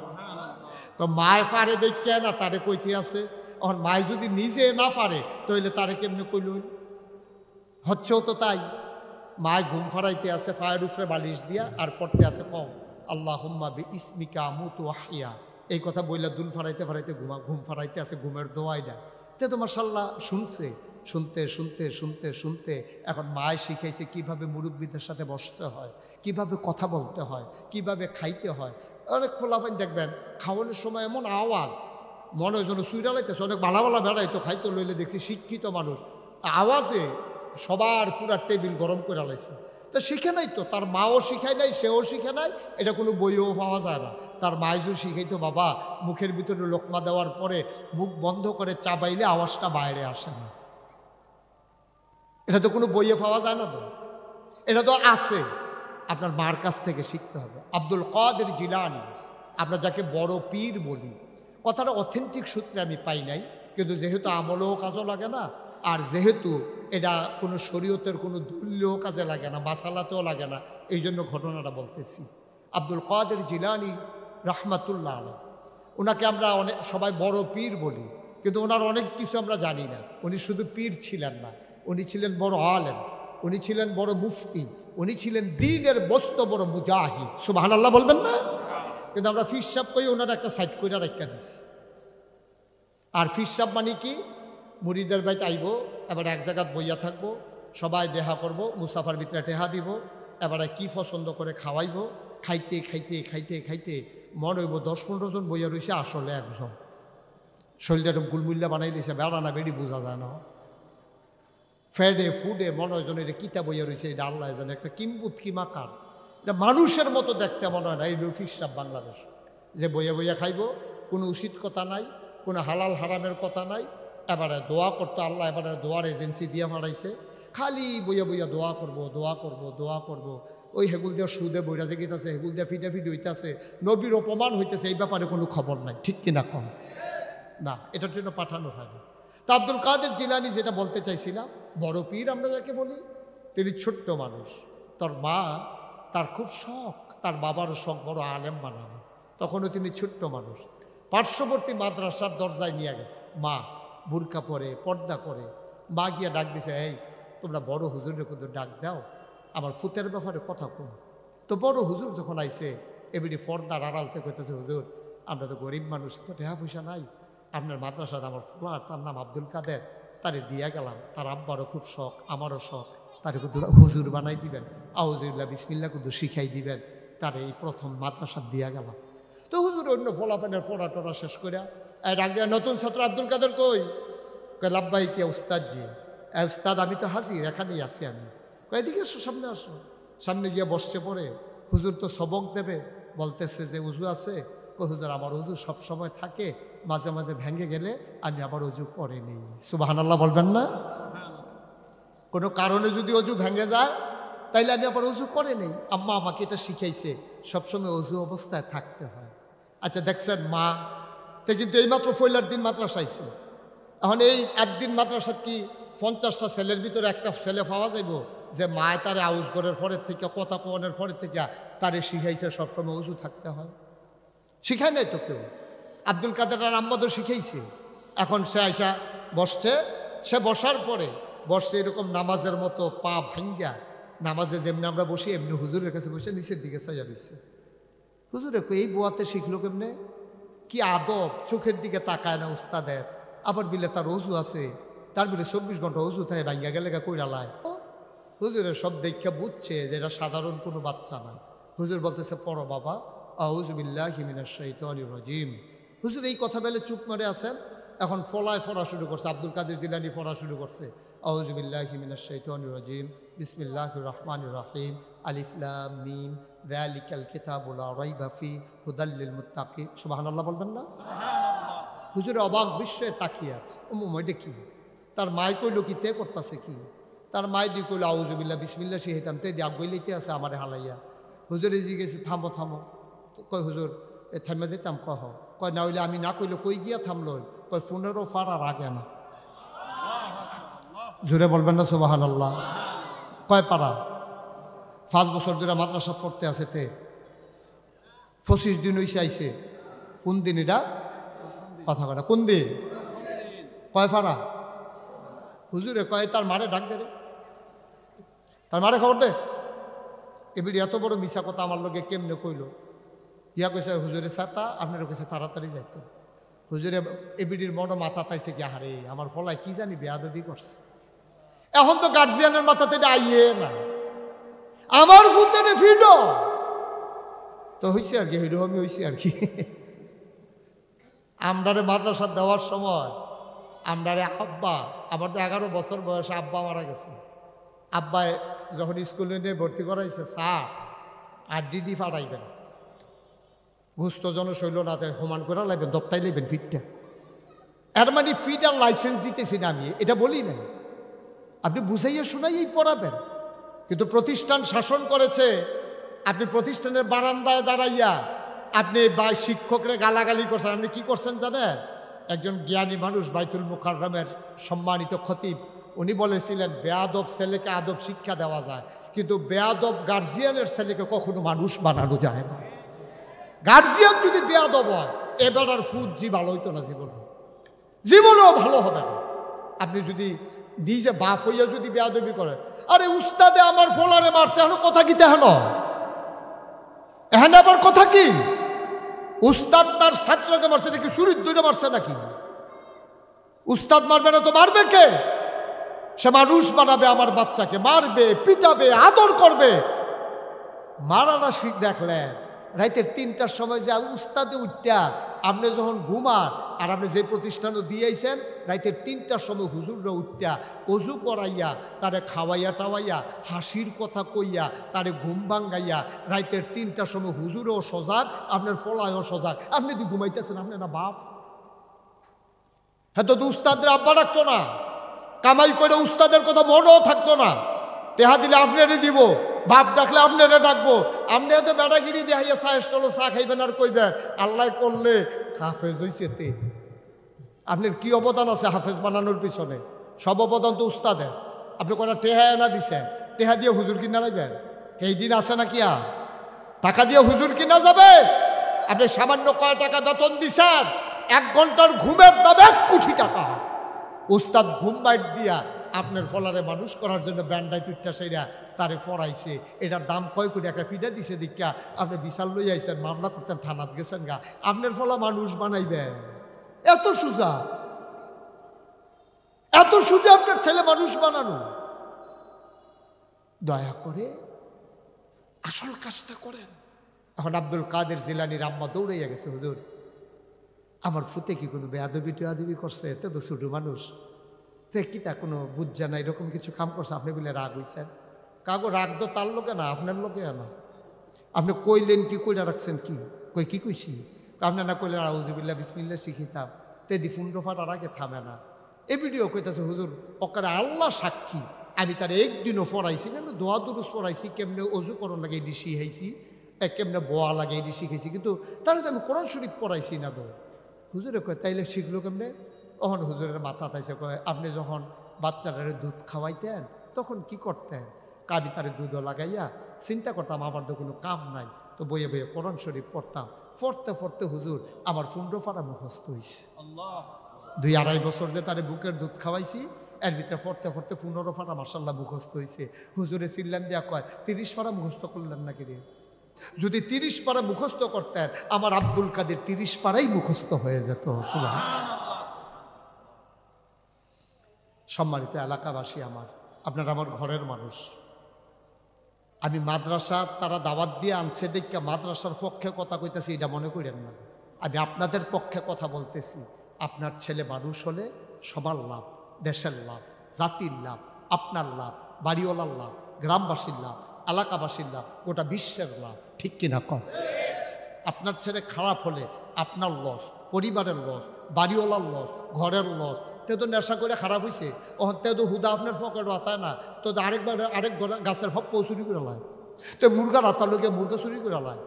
Speaker 1: তো মায় ফারে দেখে না তারে কইতে আছে। এখন মায় যদি নিজে না পারে তাহলে তারে কেমনে কইল? হচ্ছেও তো তাই। মায় ঘুম ফাড়াইতে আছে ফায়ের উপরে বালিশ দিয়া, আর পড়তে আছে কম আল্লাহুম্মা বি ইসমিকা আমুতু ওয়াহইয়া। এই কথা বইলা দুল ফাড়াইতে ফাড়াইতে ঘুম ফাড়াইতে আছে, ঘুমের দোয়াইটা। তে তো মাশাআল্লাহ শুনছে, শুনতে শুনতে শুনতে শুনতে এখন মায় শিখাইছে কিভাবে মুরব্বীদের সাথে বসতে হয়, কিভাবে কথা বলতে হয়, কিভাবে খাইতে হয়। অনেক ফোলাফাইন দেখবেন খাওয়ানোর সময় এমন আওয়াজ মনে হয় যেন সুইরা লাইতেছে। অনেক ভালো ভালো বেড়াইতো খাইতো লইলে দেখছি শিক্ষিত মানুষ আওয়াজে সবার পুরা টেবিল গরম করে লাইছে। তো শিখে নাই, তো তার মাও শিখায় নাই, সেও শিখে নাই, এটা কোনো বইও পাওয়া যায় না। তার মায় যদি শিখাইতো বাবা মুখের ভিতরে লোকমা দেওয়ার পরে মুখ বন্ধ করে চাবাইলে আওয়াজটা বাইরে আসে না, এটা তো কোনো বইয়ে পাওয়া যায় না। তো এটা তো আছে, আপনার মার কাছ থেকে শিখতে হবে। আব্দুল কাদের জিলানী, আমরা যাকে বড় পীর বলি, কথাটা অথেন্টিক সূত্রে আমি পাই নাই, কিন্তু যেহেতু আমলেও কাজও লাগে না, আর যেহেতু এটা কোনো শরীয়তের কোনো দলীয় কাজে লাগে না, মাসালাতেও লাগে না, এই জন্য ঘটনাটা বলতেছি। আব্দুল কাদের জিলানী রাহমাতুল্লাহ আলাইহি, ওনাকে আমরা অনেক সবাই বড় পীর বলি, কিন্তু ওনার অনেক কিছু আমরা জানি না। উনি শুধু পীর ছিলেন না, উনি ছিলেন বড় আলেম, উনি ছিলেন বড় মুফতি, উনি ছিলেন দ্বীনের বস্ত বড় মুজাহিদ। সুবহানাল্লাহ বলবেন না? কিন্তু আমরা ফির সাহেব কই ওনার একটা সাইড করে রাখা দিছি। আর ফির সাহেব মানে কি? মুরিদের বাইতে আইব, এবার এক জায়গায় বইয়া থাকবো, সবাই দেখা করব, মুসাফার ভিতরে টেহা দিব, এবারে কি পছন্দ করে খাওয়াইব, খাইতে খাইতে খাইতে খাইতে মনে হইব 10-15 জন বইয়া রয়েছে, আসলে একজন। শরীরটা এরকম গুলমুল্লা বানাই দিয়েছে, বেড়া না বেড়ি বোঝা যায় না। ফেডে ফুডে মনে হয় যেন এটা কিতা বইয়া রয়েছে, এটা আল্লাহ জানে, একটা কিম্বুত কিমাকার, এটা মানুষের মতো দেখতে মনে হয় না। এই ফির সাহেব বাংলাদেশ যে বইয়া বইয়া খাইব, কোনো উচিত কথা নাই, কোনো হালাল হারামের কথা নাই। এবারে দোয়া করতো আল্লাহ, এবারে দোয়ার এজেন্সি দিয়ে মারাইছে, খালি বইয়া বইয়া দোয়া করব দোয়া করব দোয়া করব। ওই হেগুল দিয়ে সুদে বইরা যে গেতেছে, হেগুল দিয়ে ফিটাফিটি হইতেছে, নবীর অপমান হইতেছে, এই ব্যাপারে কোনো খবর নাই, ঠিক কিনা কম না, এটার জন্য পাঠানো হয়নি। তা আব্দুল কাদের জিলানী যেটা বলতে চাইছিলাম, বড় পীর আমরা যাকে বলি, তিনি ছোট্ট মানুষ। তার মা, তার খুব শখ, তার বাবারও শখ বড় আলেম বানানো। তখনও তিনি ছোট্ট মানুষ, পার্শ্ববর্তী মাদ্রাসার দরজায় নিয়ে গেছে। মা বুরকা পরে, পর্দা করে, মা গিয়া ডাক দিছে, এই তোমরা বড় হুজুরের কিন্তু ডাক দাও, আমার ফুতের ব্যাপারে কথা কম। তো বড় হুজুর যখন আইছে, এমনি পর্দার আড়ালতে কইতেছে, হুজুর আমরা তো গরিব মানুষ, তো টাকা পয়সা নাই, আপনার মাদ্রাসাতে আমার ফুলার, তার নাম আব্দুল কাদের, তারে দিয়া গেলাম, তার আব্বারও খুব শখ, আমারও শখ, তারে কিন্তু হুজুর বানাই দিবেন, আউযুবিল্লাহ বিসমিল্লাহ কিন্তু শিখাই দিবেন, তারে এই প্রথম মাদ্রাসা দিয়া গেলাম। তো হুজুর অন্য ফলাফলের পড়া টড়া শেষ করে ডাক দেয়া, নতুন ছাত্র আব্দুল কাদের কই? লাব্বাই কে উস্তাদজি। উস্তাদ আমি তো হাজির, এখানেই আছি আমি। এদিকে আসো, সামনে আসো। সামনে গিয়ে বসছে পড়ে, হুজুর তো সবক দেবে, বলতেছে যে উজু আছে। হুজুর আমার উজু সবসময় থাকে, মাঝে মাঝে ভেঙে গেলে আমি আবার উজু করে নিই। সুবহানাল্লাহ বলবেন না? কোনো কারণে যদি অজু ভেঙে যায় তাইলে আমি আবার উজু করে নেই। আম্মা আমাকে এটা শিখাইছে, সবসময় অজু অবস্থায় থাকতে হয়। আচ্ছা দেখছেন মা, তে কিন্তু এইমাত্র পয়লার দিন মাদ্রাসা আইছে। এখন এই একদিন মাদ্রাসাত কি 50টা ছেলের ভিতরে একটা ছেলে পাওয়া যাইব যে মায় তারে আউজ ঘরের পরের থেকে, কথা কনের পরের থেকে তারে শিখাইছে সবসময় উজু থাকতে হয়? শিখায় নাই তো কেউ। আব্দুল কাদের আর আম্মা তো শিখাইছে। এখন সে আইসা বসছে, সে বসার পরে বসছে এরকম নামাজের মতো, পা ভাঙ্গা, নামাজে যেমনি আমরা বসি এমনি হুজুরের কাছে বসে নিচের দিকে চাইয়া রয়েছে। হুজুরে এই বোয়াতে শিখলো কেমনে? কি আদব, চোখের দিকে তাকায় না উস্তাদের। আবার বিলে তার অজু আছে, তার বিলে 24 ঘন্টা অজু থাকে, ভাঙ্গা গেলে কইরালায়। হুজুরের সব দেখা বুঝছে যে এটা সাধারণ কোনো বাচ্চা না। হুজুর বলতেছে, পড়ো বাবা, আউযু বিল্লাহি মিনাশ শাইতানির রাজিম। হুজুর এই কথা বলে চুপ মারে আছেন। এখন ফলায় পড়া শুরু করছে, আব্দুল কাদের জিলানী পড়া শুরু করছে, আউযু বিল্লাহি মিনাশ শাইতানির রাজিম, বিসমিল্লাহির রহমানির রহিম, আলিফ লাম মিম, যালিকাল কিতাবু লা রাইবা ফি, হুদাল লিল মুত্তাকিন। সুবহানাল্লাহ বলবেন না? হুজুর অবাক বিস্ময়ে তাকিয়ে আছে। ওইটা কি? তার মাই কইল কি তে করতেছে কি? তার মাই দিয়ে কইল আউযু বিল্লাহ বিসমিল্লাহ শিখাইতাম, তে দিয়ে গইলেইতে আছে আমারে হালাইয়া। হুজুর এই গেছে থামো থামো। কয় হুজুর এ থামে যেতাম কহ। কয় না হইলে আমি না কইলে কই গিয়া থামলো। কয় 15 ফাড়ার আগে না। জোরে বলবেন না সুবহানাল্লাহ। কয় পাড়া? 5 বছর ধরে মাদ্রাসা পড়তে আছে তে 25 দিন হইছে আইছে। কোন দিন এটা কথা কথা কোন দিন? কয় ফাড়া? হুজুরে কয় তার মারে ডাক দে রে, তার মারে খবর দে। এবিডি এত বড় মিশা কথা আমার লোকে কেমনে কইল। ইয়া কইছে হুজুরে ছাতা, আপনারা কইছে তাড়াতাড়ি যাইতো। হুজুরে এবিডির মনে মাথা তাইছে কি হারে আমার ফলায় কি জানি বেয়াদবি করছে। এখন তো গার্জিয়ানের মাথাতে এটা আইয়ে না, আমার ফুতেরে ফিডো তো হইছে আর কি, হিরোহমি হইছে আর কি। আমরারে মাদ্রাসা দেওয়ার সময় আমরারে আব্বা, আমার তো 11 বছর বয়সে আব্বা মারা গেছে। আব্বায় যখন স্কুলে নিয়ে ভর্তি করাইছে স্যার আর ডিডি ফাটাইবেন, ঘুস্ত জন শৈল না সমান করে লাইবেন, দপটাই লাইবেন ফিটটা। এর মানে ফিট আর লাইসেন্স দিতেছি না আমি, এটা বলি নাই, আপনি বুঝাইয়া শুনাইয়াই পড়াবেন। কিন্তু প্রতিষ্ঠান শাসন করেছে, আপনি প্রতিষ্ঠানের বারান্দায় দাঁড়াইয়া আপনি বা শিক্ষকরে গালাগালি করছেন। আপনি কি করছেন জানেন? একজন জ্ঞানী মানুষ বাইতুল মুকাররমের সম্মানিত খতিব উনি বলেছিলেন বেয়াদব ছেলেকে আদব শিক্ষা দেওয়া যায়, কিন্তু বেয়াদব গার্জিয়ানের ছেলেকে কখনো মানুষ বানানো যায় না। গার্জিয়ান যদি বেয়াদব হয় এবার আর ফুড জি ভালো হইতো না, জীবনেও ভালো হবে না। আপনি যদি নিজে বাপ হইয়া যদি বেয়াদবি করে, আরে উস্তাদে আমার ফলারে মারছে, এখন কথা কি তেহেন এখানে আবার কথা কি? উস্তাদ তার ছাত্রকে মারছে নাকি চুরির দূরে মারছে নাকি? উস্তাদ মারবে না তো মারবে কে? সে মানুষ বানাবে, আমার বাচ্চাকে মারবে, পিটাবে, আদর করবে। মারানা শিখ দেখলেন রাইতের 3টার সময় যে উস্তাদে উঠটা আপনি যখন ঘুমান, আর আপনি যে প্রতিষ্ঠানও দিয়েছেন রাইতের 3টার সময় হুজুররা উঠটা অজু করাইয়া তারে খাওয়াইয়া টাওয়াইয়া হাসির কথা কইয়া তারে ঘুম ভাঙ্গাইয়া রাইতের 3টার সময় হুজুরও সজাগ, আপনার ফলায়ও সজাগ। আপনি তো ঘুমাইতেছেন, আপনি না বাপ। হ্যাঁ তো উস্তাদের আব্বা ডাকতো না, কামাই করে উস্তাদের কথা মনেও থাকতো না। টেহা দিলে আপনারে দিব, বাপ ডাকলে আপনারে ডাকবো। আপনি তো বেড়াগিরি দেখাইয়া চা স্টলো চা খাইবেন আর কইবেন আল্লাহ করলে হাফেজ হইছে তে। আপনার কি অবদান আছে হাফেজ বানানোর পিছনে? সব অবদান তো উস্তাদের। আপনি কোনো টেহা এনা দিছেন, টেহা দিয়ে হুজুর কিনা রাখবেন? এই দিন আছে নাকি আর টাকা দিয়ে হুজুর কিনা যাবে? আপনি সামান্য কয় টাকা বেতন দিছেন, 1 ঘন্টার ঘুমের দাম 1 কোটি টাকা। উস্তাদ ঘুম বাইট দিয়া আপনার ফলারে মানুষ করার জন্য ব্যান্ডাই তুইটা সেইরা তারে ফরাইছে, এটার দাম কয় কোটি। একটা ফিডা দিছে দীক্ষা আপনি বিশাল লই আইছেন, মামলা করতেন, থানাত গেছেন গা, আপনার ফলা মানুষ বানাইবেন? এত সোজা, এত সোজা আপনার ছেলে মানুষ বানানো? দয়া করে আসল কাজটা করেন। এখন আব্দুল কাদের জিলানীর আম্মা দৌড়াইয়া গেছে, হুজুর আমার ফুতে কি কোনো বেয়াদবি টেয়াদবি করছে? এতে তো ছোট মানুষ, কি তা কোনো বুঝছে না, এরকম কিছু কাম করছে, আপনি বলে রাগ হইছেন? কাগো রাগ তো তার লোকে না, আপনার লোকে না। আপনি কইলেন কি, কইরা রাখছেন কি? কই কি কইছি? আপনি না কইলেন আউযুবিল্লাহ বিসমিল্লাহ শিখিতাম, তেদি 15 ফাটার আগে থামে না। এই ভিডিও কইতাছে হুজুর ওকারে আল্লাহ সাক্ষী আমি তার একদিনও পড়াইছি না, দোয়া দুরুস পড়াইছি, কেমনে অজু করণ লাগে এটি শিখাইছি, কেমনে বোয়া লাগে এটি শিখেছি, কিন্তু তাহলে তো আমি কোরআন শরীফ পড়াইছি না। তো হুজুরে কয় তাইলে শিখলো কেমনে? তখন হুজুরের মাথা তাইছে, কয় আপনি যখন বাচ্চাটারে দুধ খাওয়াইতেন তখন কি করতেন? আমি তারে দুধও লাগাইয়া চিন্তা করতাম আমার তো কোনো কাম নাই, তো বইয়ে বইয়ে কোরআন শরীফ পড়তাম। পড়তে পড়তে হুজুর আমার 15 ফাড়া মুখস্থ হয়েছে। 2-2.5 বছর যে তারে বুকের দুধ খাওয়াইছি, এর ভিতরে পড়তে পড়তে 15 ফাড়া মাশাআল্লাহ মুখস্থ হয়েছে। হুজুরে চিল্লান দিয়া কয় 30 ফাড়া মুখস্থ করলেন নাকি রে? যদি 30 পারা মুখস্থ করতেন আমার আব্দুল কাদের 30 পারাই মুখস্থ হয়ে যেত। সম্মানিত এলাকাবাসী, আপনারা আমার ঘরের মানুষ। আমি মাদ্রাসা তারা দাওয়াত দিয়ে আনছে দেখে মাদ্রাসার পক্ষে কথা কইতেছি এটা মনে করেন না, আমি আপনাদের পক্ষে কথা বলতেছি। আপনার ছেলে মানুষ হলে সবার লাভ, দেশের লাভ, জাতির লাভ, আপনার লাভ, বাড়িওয়ালার লাভ, গ্রামবাসীর লাভ, এলাকাবাসীর লাভ, গোটা বিশ্বের লাভ। ঠিক কিনা কম? আপনার ছেলে খারাপ হলে আপনার লস, পরিবারের লস, বাড়িওয়ালার লস, ঘরের লস। তে তো নেশা করে খারাপ হয়েছে, তে তো হুদা আপনার পকেটও আতায় না, তো আরেক গাছের ফপ চুরি করে লায়। তো মুরগা রাতার লোকে মুরগা চুরি করে লায়,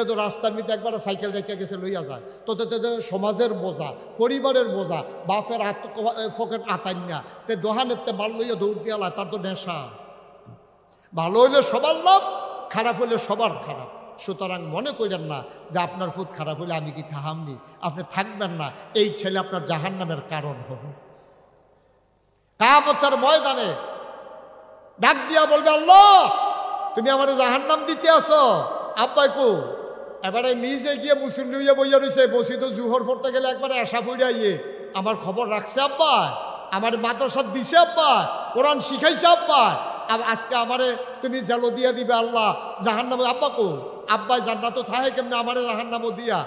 Speaker 1: তো রাস্তার মধ্যে একবার সাইকেল রেখে গেছে লইয়া যায়, তো সমাজের বোঝা, পরিবারের বোঝা, বাপের পকেট আতান না, তে দোহানের তে মাল লইয়া দৌড় দিয়া লায়, তার তো নেশা। ভালো হইলে সবার লাভ, খারাপ হইলে সবার খারাপ। সুতরাং মনে করেন না যে আপনার ফুট খারাপ হইলে আমি কি থাহামনি, আপনি থাকবেন না, এই ছেলে আপনার জাহান্নামের কারণ হবে। কিয়ামতের ময়দানে ডাক দিয়া বলবে, আল্লাহ তুমি আমার জাহান্নাম দিতে আসো, আব্বাই কো? এবারে নিজে গিয়ে মুসল্লি হইয়া বইয়া রয়েছে, বসিত জুহর পড়তে গেলে একবারে আশা ফুড়ে আইয়ে আমার খবর রাখছে আব্বা, আমার মাদ্রাসা দিছে আব্বা, কোরআন শিখাইছে আব্বা, আজকে আমারে তুমি জেলো দিয়া দিবে আল্লাহ, জাহান্নাম। আব্বা কো? আব্বাই জান্নাত থাকে কেমনে, আমারে জাহান্নামও দিয়া।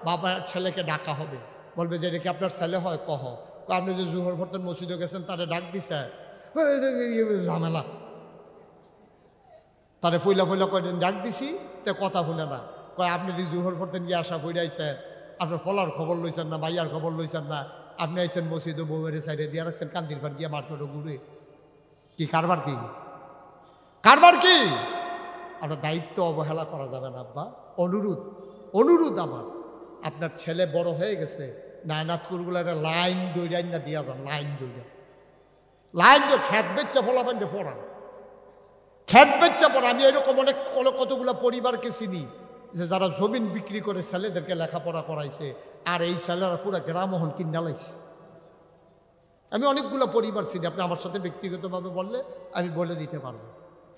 Speaker 1: বাবা ছেলেকে ডাকা হবে, বলবে যে এটা কি আপনার ছেলে হয়? কহ। আপনি যে জুহর পড়তেন মসজিদে গেছেন, তারে ডাক দিছে, ঝামেলা। তারে ফইলা ফইলা কয়দিন ডাক দিছি, তে কথা শুনে না। কয় আপনি যে জুহর পড়তেন গিয়ে আশা ফইরাইছেন, আপনার ফলার খবর লইছেন না, মাইয়ার খবর লইছেন না, আপনি আইছেন মসজিদে বউয়ের সাইডে দিয়ে রাখছেন, কান্দির ফাট গিয়া মার্কেটও ঘুরে। কি কারবার? কি কারবার? কি আপনার দায়িত্ব অবহেলা করা যাবে না আব্বা। অনুরোধ, অনুরোধ আমার, আপনার ছেলে বড় হয়ে গেছে, নায়নাথপুরগুলো একটা লাইন দৈরাইন না দিয়া যান, লাইন দৈরা, লাইন তো খ্যাত বেচ্চা ফলাফান ফোড়ান, খ্যাত বেচ্চা পড়া। আমি এরকম অনেক কতগুলো পরিবারকে চিনি যে যারা জমিন বিক্রি করে ছেলেদেরকে লেখাপড়া করাইছে, আর এই ছেলেরা পুরো গ্রামোহন কিনা লাইছে। আমি অনেকগুলো পরিবার চিনি, আপনি আমার সাথে ব্যক্তিগতভাবে বললে আমি বলে দিতে পারবো।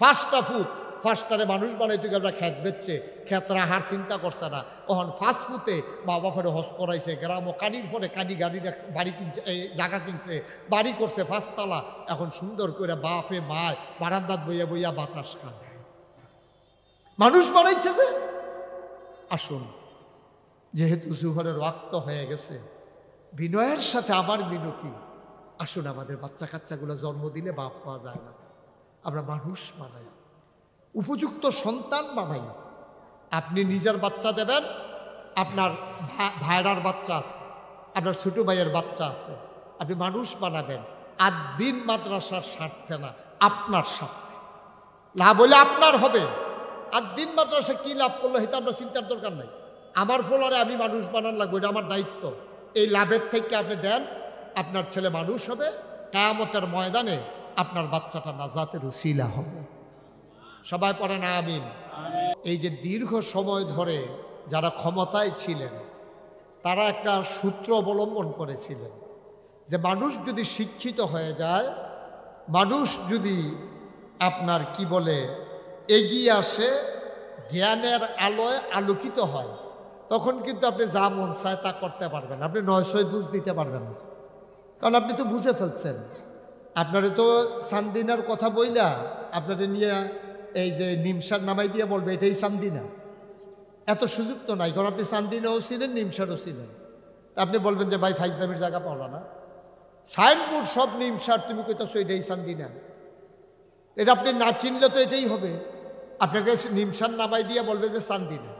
Speaker 1: ফার্স্টটা ফুট, ফার্স্টারে মানুষ বানাইতে গেলে খ্যাত বেচছে, খ্যাত রাহার চিন্তা করছে না। ওখান ফার্স্ট ফুটে বাবা ফেরে হজ করাইছে, গ্রাম ও কানির ফলে কানি গাড়ি রাখছে, বাড়ি কিনছে, এই জায়গা কিনছে, বাড়ি করছে ফার্স্টতলা, এখন সুন্দর করে বাপে মায় বারান্দাত বইয়া বইয়া বাতাস খায়, মানুষ বানাইছে। যে আসুন, যেহেতু জুহরের ওয়াক্ত হয়ে গেছে, বিনয়ের সাথে আমার মিনতি, আসুন আমাদের বাচ্চা কাচ্চাগুলো জন্ম দিলে বাপ পাওয়া যায় না, আমরা মানুষ বানাই, উপযুক্ত সন্তান বানাই। আপনি নিজের বাচ্চা দেবেন, আপনার ভাইরার বাচ্চা আছে, আপনার ছোট ভাইয়ের বাচ্চা আছে, আপনি মানুষ বানাবেন। আর দিন মাদ্রাসার স্বার্থে না, আপনার স্বার্থে। লাভ হলে আপনার হবে, আর দিন মাদ্রাসা কি লাভ করলো সেটা আমরা চিন্তার দরকার নাই। আমার ফলারে আমি মানুষ বানান লাগবে, এটা আমার দায়িত্ব। এই লাভের থেকে আপনি দেন, আপনার ছেলে মানুষ হবে, কিয়ামতের ময়দানে আপনার বাচ্চাটা নাজাতের উসিলা হবে। সবাই পড়েন আমিন। এই যে দীর্ঘ সময় ধরে যারা ক্ষমতায় ছিলেন, তারা একটা সূত্র অবলম্বন করেছিলেন যে মানুষ যদি শিক্ষিত হয়ে যায়, মানুষ যদি আপনার কি বলে এগিয়ে আসে, জ্ঞানের আলোয় আলোকিত হয়, তখন কিন্তু আপনি যা মন চায় তা করতে পারবেন, আপনি 900 বুঝ দিতে পারবেন না, কারণ আপনি তো বুঝে ফেলছেন। আপনারে তো সান্দিনার কথা বইলা আপনারে নিয়ে এই যে নিমসার নামাই দিয়ে বলবে এটাই সান্দিনা, এত সুযোগ তো নাই, কারণ আপনি সান্দিনাও ছিলেন, নিমসারও ছিলেন। আপনি বলবেন যে ভাই ফাইজলামের জায়গা পাওলা না, সাইনবোর্ড সব নিমসার, তুমি কইতেছো এটাই সান্দিনা, এটা আপনি না চিনলে তো এটাই হবে। আপনাকে নিমসার নামাই দিয়ে বলবে যে সান্দিনা।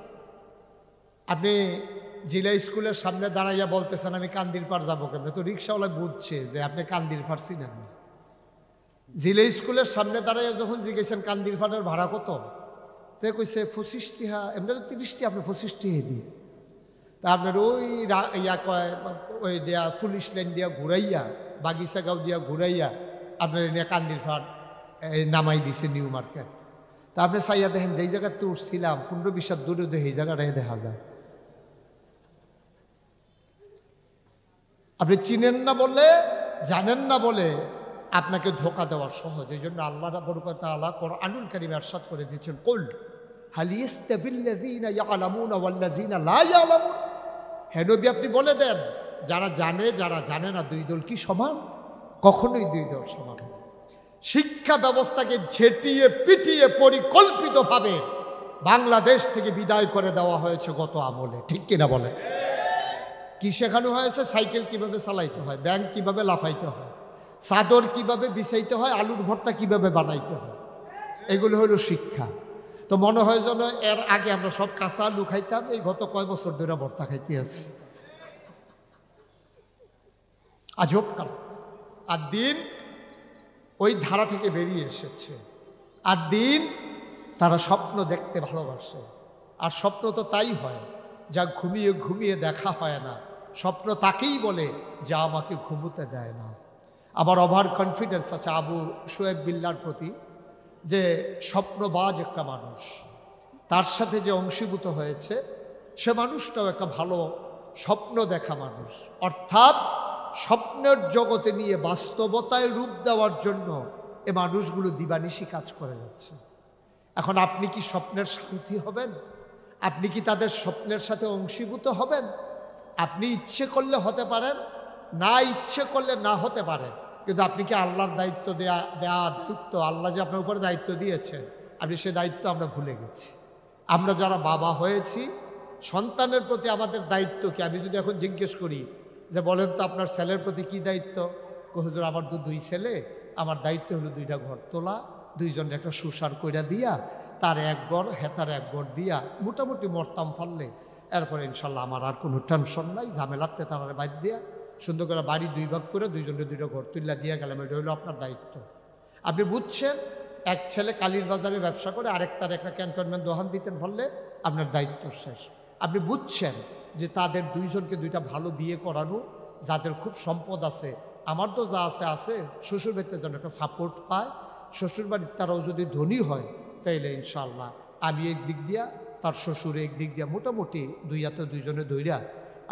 Speaker 1: আপনি জিলা স্কুলের সামনে দাঁড়াইয়া বলতেছেন আমি কান্দির পাড় যাবো কেমন, তো রিক্সাওয়ালা বুঝছে যে আপনি কান্দির পাড় চিনেন না। জিলা স্কুলের সামনে দাঁড়াইয়া যখন জিজ্ঞেসেন কান্দির পাড়ের ভাড়া কত, তো কইছে 25 টাকা, এমনি তো 30 টাকা, আপনি 25 টাকা দিয়ে। তা আপনার ওই ওই দেয়া পুলিশ লাইন দিয়া ঘুরাইয়া, বাগিচা গাঁও দিয়া ঘুরাইয়া আপনার এনে কান্দির পাড় নামাই দিছে নিউ মার্কেট। তা আপনি চাইয়া দেখেন যেই জায়গাতে উঠছিলাম 15-20 হাত দূরে এই জায়গাটাই দেখা যায়। আপনি চিনেন না বলে, জানেন না বলে আপনাকে ধোকা দেওয়া সহজ। এই জন্য আল্লাহ রাব্বুল তাআলা কোরআনুল কারীমে ইরশাদ করে দিয়েছেন, কুল হাল ইয়াস্তাবিল্লাযীনা ইয়ালামুনা ওয়াল্লাযীনা লা ইয়ালামুন। হে নবী আপনি বলে দেন, যারা জানে যারা জানে না, দুই দল কি সমান? কখনোই দুই দল সমান না। শিক্ষা ব্যবস্থাকে ঝেঁটিয়ে পিটিয়ে পরিকল্পিতভাবে বাংলাদেশ থেকে বিদায় করে দেওয়া হয়েছে গত আমলে, ঠিক কিনা বলে? কি শেখানো হয়েছে? সাইকেল কিভাবে চালাইতে হয়, ব্যাংক কিভাবে লাফাইতে হয়, চাদর কিভাবে বিছাইতে হয়, আলুর ভর্তা কিভাবে বানাইতে হয়, এগুলো হলো শিক্ষা। তো মনে হয় যেন এর আগে আমরা সব কাঁচা আলু খাইতাম, এই গত কয় বছর ধরে ভর্তা খাইতে আছি। আজব কাল। আর দিন ওই ধারা থেকে বেরিয়ে এসেছে। আর দিন তারা স্বপ্ন দেখতে ভালোবাসে। আর স্বপ্ন তো তাই হয় যা ঘুমিয়ে ঘুমিয়ে দেখা হয় না। স্বপ্ন তাকেই বলে যা আমাকে ঘুমোতে দেয় না। আমার ওভার কনফিডেন্স আছে আবু শোয়েব বিল্লার প্রতি, যে স্বপ্নবাজ একটা মানুষ, তার সাথে যে অংশীভূত হয়েছে সে মানুষটাও একটা ভালো স্বপ্ন দেখা মানুষ। অর্থাৎ স্বপ্নের জগতে নিয়ে বাস্তবতায় রূপ দেওয়ার জন্য এ মানুষগুলো দিবানিশি কাজ করে যাচ্ছে। এখন আপনি কি স্বপ্নের সারথি হবেন? আপনি কি তাদের স্বপ্নের সাথে অংশীভূত হবেন? আপনি ইচ্ছে করলে হতে পারেন, না ইচ্ছে করলে না হতে পারেন, কিন্তু আপনি কি আল্লাহর দায়িত্ব দেয়া দায়িত্ব আল্লাহ যে আপনার উপরে দায়িত্ব দিয়েছেন, আপনি সে দায়িত্ব আমরা ভুলে গেছি। আমরা যারা বাবা হয়েছি, সন্তানের প্রতি আমাদের দায়িত্ব কি? আমি যদি এখন জিজ্ঞেস করি যে বলেন তো আপনার ছেলের প্রতি কি দায়িত্ব, হুজুর আমার তো 2 ছেলে, আমার দায়িত্ব হলো 2টা ঘর তোলা, 2জনের একটা সুসার কইরা দিয়া, তার 1 ঘর হেতার 1 ঘর দিয়া মোটামুটি মরতাম ফাললে, এরপরে ইনশাল্লাহ আমার আর কোনো টেনশন নাই, ঝামেলাতে তার বাদ দিয়া সুন্দর করে বাড়ি 2 ভাগ করে 2জনের 2টা ঘর তুললা দিয়া গেলাম। এটা হলো আপনার দায়িত্ব। আপনি বুঝছেন? এক ছেলে কালীর বাজারে ব্যবসা করে, আরেকটার একটা ক্যান্টনমেন্ট দোকান দিতেন ফলে আপনার দায়িত্ব শেষ। আপনি বুঝছেন যে তাদের 2জনকে 2টা ভালো বিয়ে করানো, যাদের খুব সম্পদ আছে, আমার তো যা আছে আছে, শ্বশুর বাড়িতে যেন একটা সাপোর্ট পায়, শ্বশুর বাড়ির তারাও যদি ধনী হয় তাইলে ইনশাল্লাহ আমি এক দিক দিয়া, তার শ্বশুর এক দিক দিয়া মোটামুটি 2 হাতে 2জনে ধইরা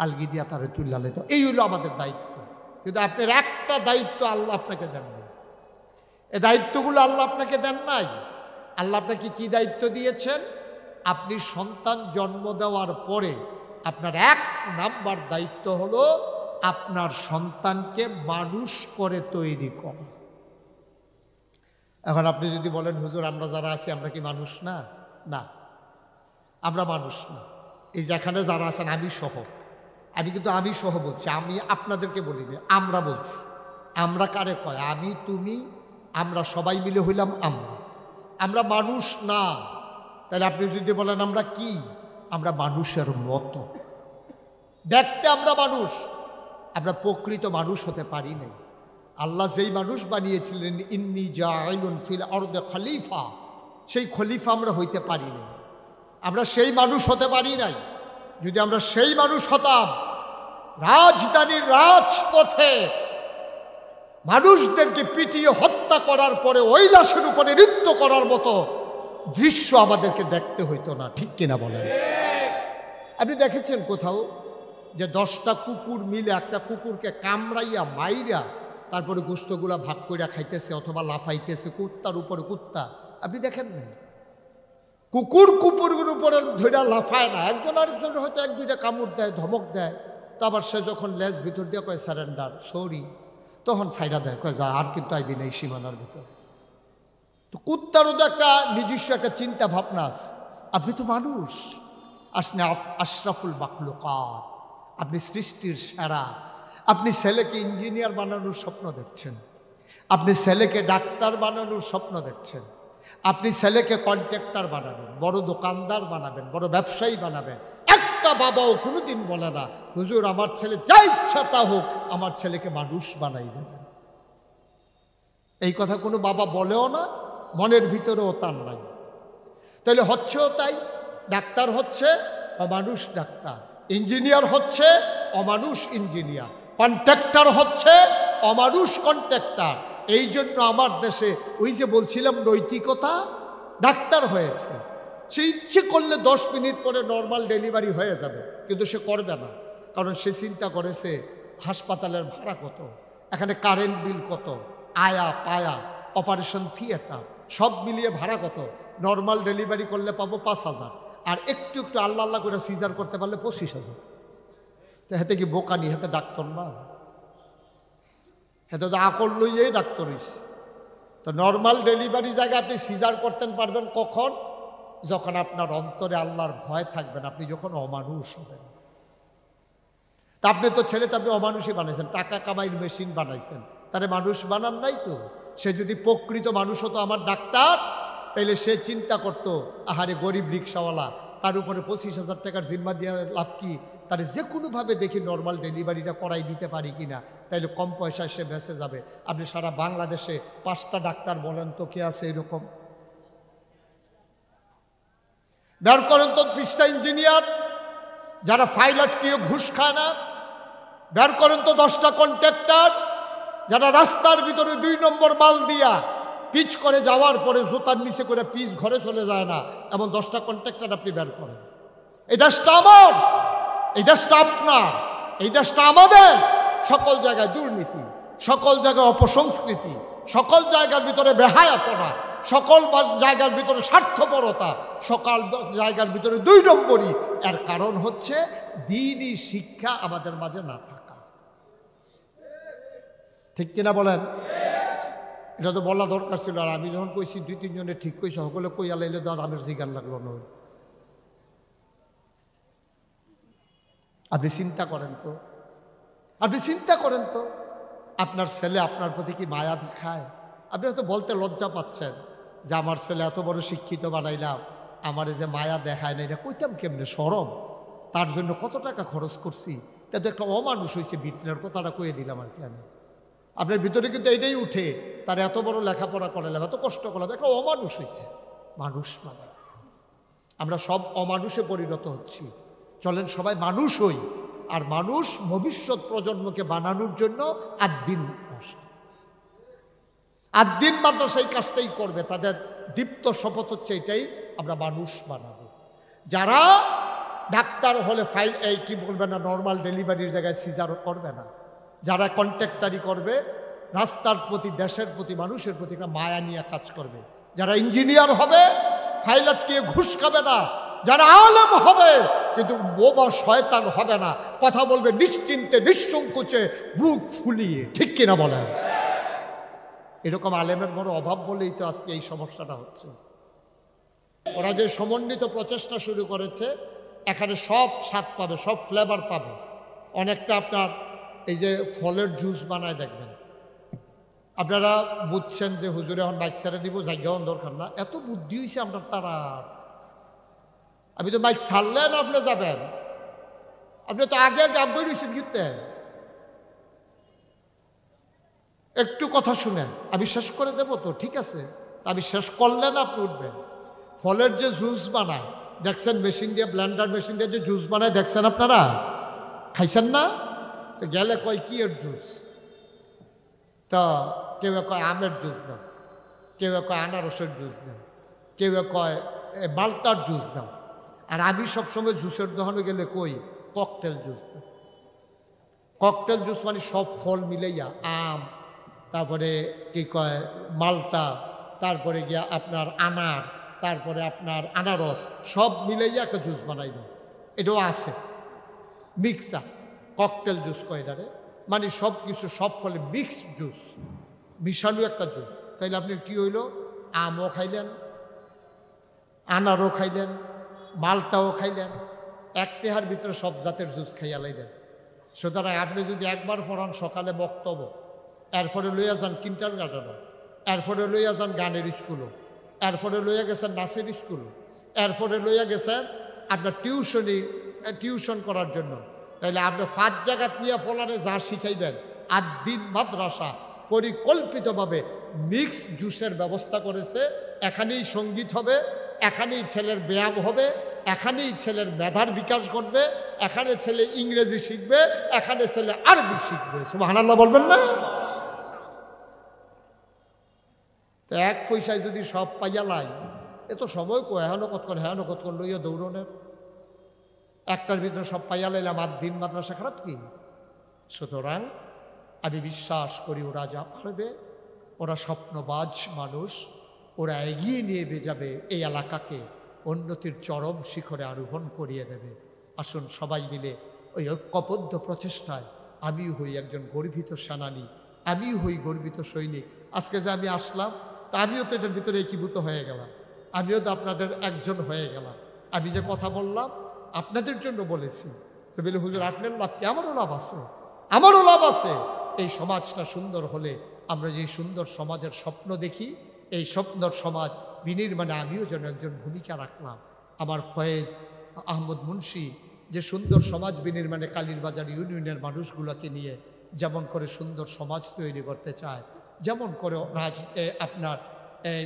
Speaker 1: আলগি দিয়া তারা তুল্লা লেত। এই হলো আমাদের দায়িত্ব। কিন্তু আপনার একটা দায়িত্ব আল্লাহ আপনাকে দেন নাই। এই দায়িত্বগুলো আল্লাহ আপনাকে দেন নাই। আল্লাহ আপনাকে কি দায়িত্ব দিয়েছেন? আপনি সন্তান জন্ম দেওয়ার পরে আপনার 1 নাম্বার দায়িত্ব হলো আপনার সন্তানকে মানুষ করে তৈরি করা। এখন আপনি যদি বলেন হুজুর আমরা যারা আছি আমরা কি মানুষ না? না, আমরা মানুষ না। এই যেখানে যারা আছেন আমি সহ, আমি কিন্তু আমি সহ বলছি, আমি আপনাদেরকে বলিনি, আমরা বলছি। আমরা কারে কয়? আমি, তুমি, আমরা সবাই মিলে হইলাম আমরা মানুষ না। তাহলে আপনি যদি বলেন আমরা কি? আমরা মানুষের মতো দেখতে, আমরা মানুষ, আমরা প্রকৃত মানুষ হতে পারি নাই। আল্লাহ যেই মানুষ বানিয়েছিলেন ইন্নী জাইলুন ফিল আরদে খলিফা, সেই খলিফা আমরা হইতে পারি নাই। আমরা সেই মানুষ হতে পারি নাই। যদি আমরা সেই মানুষ হতাম, রাজধানীর রাজপথে মানুষদেরকে পিটিয়ে হত্যা করার পরে ওই লাশের উপরে নৃত্য করার মতো দৃশ্য আমাদেরকে দেখতে হইতো না। ঠিক কিনা বলেন? আপনি দেখেছেন কোথাও যে 10টা কুকুর মিলে একটা কুকুরকে কামড়াইয়া মাইরা তারপরে গোস্তগুলা ভাগ কইরা খাইতেছে অথবা লাফাইতেছে কুত্তার উপরে কুত্তা? আপনি দেখেন নাই? কুকুরের উপরে ধৈরা লাফায় না, একজন আরেকজনের হয়তো 1-2টা কামড় দেয়, ধমক দেয়, তো আবার সে যখন লেজ ভিতর দিয়ে কয় সারেন্ডার, সরি, তখন সাইডা দেয়, কয় যা আর কিন্তু আইবি না এই সীমানার ভিতর। তো কুত্তারও তো একটা নিজস্ব একটা চিন্তা ভাবনা আছে। আপনি তো মানুষ, আসনে আশরাফুল মাখলুকাত, আপনি সৃষ্টির সেরা। আপনি ছেলেকে ইঞ্জিনিয়ার বানানোর স্বপ্ন দেখছেন, আপনি ছেলেকে ডাক্তার বানানোর স্বপ্ন দেখছেন, আপনি ছেলেকে কন্ট্রাক্টর বানাবেন, বড় দোকানদার বানাবেন, বড় ব্যবসায়ী বানাবেন। একটা বাবাও কোনোদিন বলে না হুজুর আমার ছেলে যা ইচ্ছা তা হোক, আমার ছেলেকে মানুষ বানাই দেবেন। এই কথা কোনো বাবা বলেও না, মনের ভিতরেও তার নাই। তাহলে হচ্ছেও তাই, ডাক্তার হচ্ছে অমানুষ ডাক্তার, ইঞ্জিনিয়ার হচ্ছে অমানুষ ইঞ্জিনিয়ার, কন্ট্রাক্টর হচ্ছে অমানুষ কন্ট্রাক্টর। এই জন্য আমার দেশে ওই যে বলছিলাম নৈতিকতা, ডাক্তার হয়েছে, সে ইচ্ছে করলে 10 মিনিট পরে নর্মাল ডেলিভারি হয়ে যাবে, কিন্তু সে করবে না। কারণ সে চিন্তা করেছে হাসপাতালের ভাড়া কত, এখানে কারেন্ট বিল কত, আয়া পায়া, অপারেশন থিয়েটার সব মিলিয়ে ভাড়া কত। নর্মাল ডেলিভারি করলে পাবো 5,000, আর একটু একটু আল্লাহ আল্লাহ করে সিজার করতে পারলে 25,000। তো হেতে কি বোকানি, হেতে ডাক্তার না, হেতে তো আকল লইয়েই ডাক্তার হইছে। তো নর্মাল ডেলিভারি জায়গায় আপনি সিজার করতে পারবেন কখন? যখন আপনার অন্তরে আল্লাহর ভয় থাকবেন, আপনি যখন অমানুষ হবেন। তা আপনি তো ছেলে তো আপনি অমানুষই বানাইছেন, টাকা কামাইয়ের মেশিন বানাইছেন, তারে মানুষ বানান নাই তো। সে যদি প্রকৃত মানুষ হতো আমার ডাক্তার, তাইলে সে চিন্তা করতো আহারে গরিব রিক্সাওয়ালা, তার উপরে 25,000 টাকার জিম্মা দেওয়ার লাভ কি, তার যে কোনোভাবে দেখি নর্মাল ডেলিভারিটা করাই দিতে পারি কিনা, তাইলে কম পয়সায় সে বেঁচে যাবে। আপনি সারা বাংলাদেশে 5টা ডাক্তার বলেন তো কে আছে এরকম? বের করেন তো 20টা ইঞ্জিনিয়ার যারা ফাইল আটকিয়ে ঘুষ খায় না। বের করেন তো 10টা কন্ট্রাক্টর যারা রাস্তার ভিতরে 2 নম্বর মাল দিয়া পিচ করে যাওয়ার পরে জুতার নিচে করে পিচ ঘরে চলে যায় না, এমন 10টা কন্ট্রাক্টর আপনি বের করেন। এই দেশটা আমার, এই দেশটা আপনার, এই দেশটা আমাদের। সকল জায়গায় দুর্নীতি, সকল জায়গায় অপসংস্কৃতি, সকল জায়গার ভিতরে বেহায়াপনা, সকল জায়গার ভিতরে স্বার্থপরতা, সকল জায়গার ভিতরে 2 নম্বরই। এর কারণ হচ্ছে দ্বীনি শিক্ষা আমাদের মাঝে না থাকা। ঠিক কিনা বলেন? এটা তো বলা দরকার ছিল। আর আমি যখন কইছি 2-3 জনে ঠিক কইছে, সকলে কইয়া লাইলে তো আর আমের জিগান লাগলো না। আপনি চিন্তা করেন তো, আপনি চিন্তা করেন তো, আপনার ছেলে আপনার প্রতি কি মায়া দেখায়? আপনি হয়তো বলতে লজ্জা পাচ্ছেন যে আমার ছেলে এত বড় শিক্ষিত বানাইলাম, আমার যে মায়া দেখায় না, এটা কইতাম কেমনে? শরম। তার জন্য কত টাকা খরচ করছি, তা তো একটা অমানুষ হয়েছে। ভিতরের কথাটা কয়ে দিলাম আর কি। আমি আপনার ভিতরে কিন্তু এইটাই উঠে, তার এত বড় লেখাপড়া করালাম, এত কষ্ট করলাম, একটা অমানুষ হয়েছে। মানুষ মানে আমরা সব অমানুষে পরিণত হচ্ছি। চলেন সবাই মানুষ হই, আর মানুষ ভবিষ্যৎ প্রজন্মকে বানানোর জন্য আদ্দিন মাদ্রাসা, আদ্দিন মাদ্রাসা এই কাজটাই করবে। তাদের দীপ্ত শপথ হচ্ছে এটাই, আমরা মানুষ বানাবো। যারা ডাক্তার হলে ফাইল এই কি বলবে না, নর্মাল ডেলিভারির জায়গায় সিজার করবে না, যারা কন্ট্রাক্টারি করবে, রাস্তার প্রতি, দেশের প্রতি, মানুষের প্রতি একটা মায়া নিয়ে কাজ করবে, যারা ইঞ্জিনিয়ার হবে ফাইল আটকিয়ে ঘুষ খাবে না, যারা আলেম হবে কিন্তু বোবা শয়তান হবে না, কথা বলবে নিশ্চিন্তে, নিঃসংকোচে, বুক ফুলিয়ে। ঠিক কিনা বলেন? এরকম আলেমের বড় অভাব বলেই তো আজকে এই সমস্যাটা হচ্ছে। ওরা যে সমন্বিত প্রচেষ্টা শুরু করেছে, এখানে সব স্বাদ পাবে, সব ফ্লেভার পাবে। অনেকটা আপনার এই যে ফলের জুস বানায় দেখবেন, আপনারা বুঝছেন যে হুজুরে এখন বাইক ছেড়ে দিব, জায়গাও দরকার না, এত বুদ্ধি হয়েছে আপনার। তারা আমি তো বাইক ছাড়লেন আপনি যাবেন, আপনি তো আগে আগে আগ্রহী রয়েছেন ঘুরতে। একটু কথা শুনেন, আমি শেষ করে দেবো তো, ঠিক আছে? আমি শেষ করলেন আপনি উঠবেন। ফলের যে জুস বানায় দেখছেন, মেশিন দিয়ে, ব্লেন্ডার মেশিন দিয়ে যে জুস বানায় দেখছেন আপনারা? খাইছেন না? তো গেলে কয় কি এর জুস, তা কেউ কয় আমের জুস দাও, কেউ কয় আনারসের জুস দাও, কেউ কয় মাল্টার জুস দাও। আর আমি সবসময় জুসের দোকানে গেলে কই ককটেল জুস দাও। ককটেল জুস মানে সব ফল মিলাইয়া, আম, তারপরে কি কয় মাল্টা, তারপরে গিয়া আপনার আনার, তারপরে আপনার আনারস, সব মিলাইয়া একটা জুস বানাই দেয়। এটাও আছে মিক্সার, ককটেল জুস কয় এটারে, মানে সব কিছু, সব ফলে মিক্সড জুস, মিশানো একটা জুস। তাইলে আপনি কি হইল, আমও খাইলেন, আনারও খাইলেন, মালটাও খাইলেন, এক টেহার ভিতরে সব জাতের জুস খাইয়া লাইলেন। সুতরাং আপনি যদি একবার পড়ান সকালে বক্তব্য, এরপরে লইয়া যান কিন্টার গার্ডেনও, এরপরে লইয়া যান গানের স্কুলও, এরপরে লইয়া গেছেন নাচের স্কুলও, এরপরে লইয়া গেছেন আপনার টিউশন করার জন্য, তাইলে আপনি 5 জায়গা নিয়ে ফলারে যা শিখাইবেন, আদ্দিন মাদ্রাসা পরিকল্পিতভাবে মিক্স জুসের ব্যবস্থা করেছে। এখানেই সঙ্গীত হবে, এখানেই ছেলের ব্যায়াম হবে, এখানেই ছেলের মেধার বিকাশ ঘটবে, এখানে ছেলে ইংরেজি শিখবে, এখানে ছেলে আরবি শিখবে। সুবহানাল্লাহ বলবেন না? তো এক পয়সায় যদি সব পাইয়া লাই, এত সময় কো হেন কতক্ষণ লইয়া দৌড়নের, একটার ভিতরে সব পাইয়া লাইলাম, আদ্দিন মাদ্রাসা খারাপ কি? সুতরাং আমি বিশ্বাস করি ওরা যা পারবে, ওরা স্বপ্নবাজ মানুষ, ওরা এগিয়ে নিয়ে যাবে এই এলাকাকে, উন্নতির চরম শিখরে আরোহণ করিয়ে দেবে। আসুন সবাই মিলে ওই ঐক্যবদ্ধ প্রচেষ্টায় আমিও হই একজন গর্বিত সেনানী, আমিও হই গর্বিত সৈনিক। আজকে যে আমি আসলাম, তা আমিও তো এটার ভিতরে একীভূত হয়ে গেলাম, আমিও তো আপনাদের একজন হয়ে গেলাম। আমি যে কথা বললাম আপনাদের জন্য বলেছি, তো বলে হুজুর আপনার লাভ কি? আমারও লাভ আছে, আমারও লাভ আছে। এই সমাজটা সুন্দর হলে, আমরা যে সুন্দর সমাজের স্বপ্ন দেখি, এই স্বপ্নর সমাজ বিনির্মাণে আমিও যেন একজন ভূমিকা রাখলাম। আমার ফয়েজ আহমদ মুন্সি যে সুন্দর সমাজ বিনির্মাণে কালীরবাজার ইউনিয়নের মানুষগুলোকে নিয়ে যেমন করে সুন্দর সমাজ তৈরি করতে চায়, যেমন করে আপনার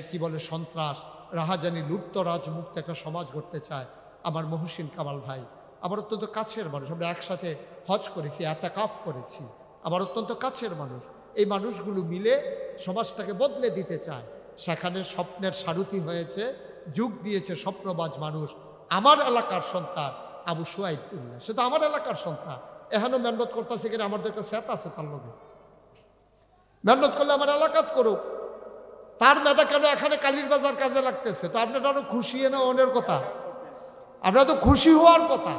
Speaker 1: কি বলে সন্ত্রাস, রাহাজানি লুপ্তরাজ মুক্ত একটা সমাজ গড়তে চায় আমার মহসিন কামাল ভাই। আমার অত্যন্ত কাছের মানুষ, আমরা একসাথে হজ করেছি, এতেকাফ করেছি, আমার অত্যন্ত কাছের মানুষ। এই মানুষগুলো মিলে সমাজটাকে বদলে দিতে চায়। সেখানে স্বপ্নের সারথি হয়েছে, যুগ দিয়েছে স্বপ্নবাজ মানুষ। আমার এলাকার সন্তান আবু সুয়াইদ উল্লাহ, সে তো আমার এলাকার সন্তান, এখানেও মেহনত করতেছে কিনা আমার তো একটা স্যাত আছে তার লগে। মেহনত করলে আমার এলাকাত করুক, তার মেধা কেন এখানে কালীর বাজার কাজে লাগতেছে? তো আপনারা আরো খুশি না অনের কথা, আপনারা তো খুশি হওয়ার কথা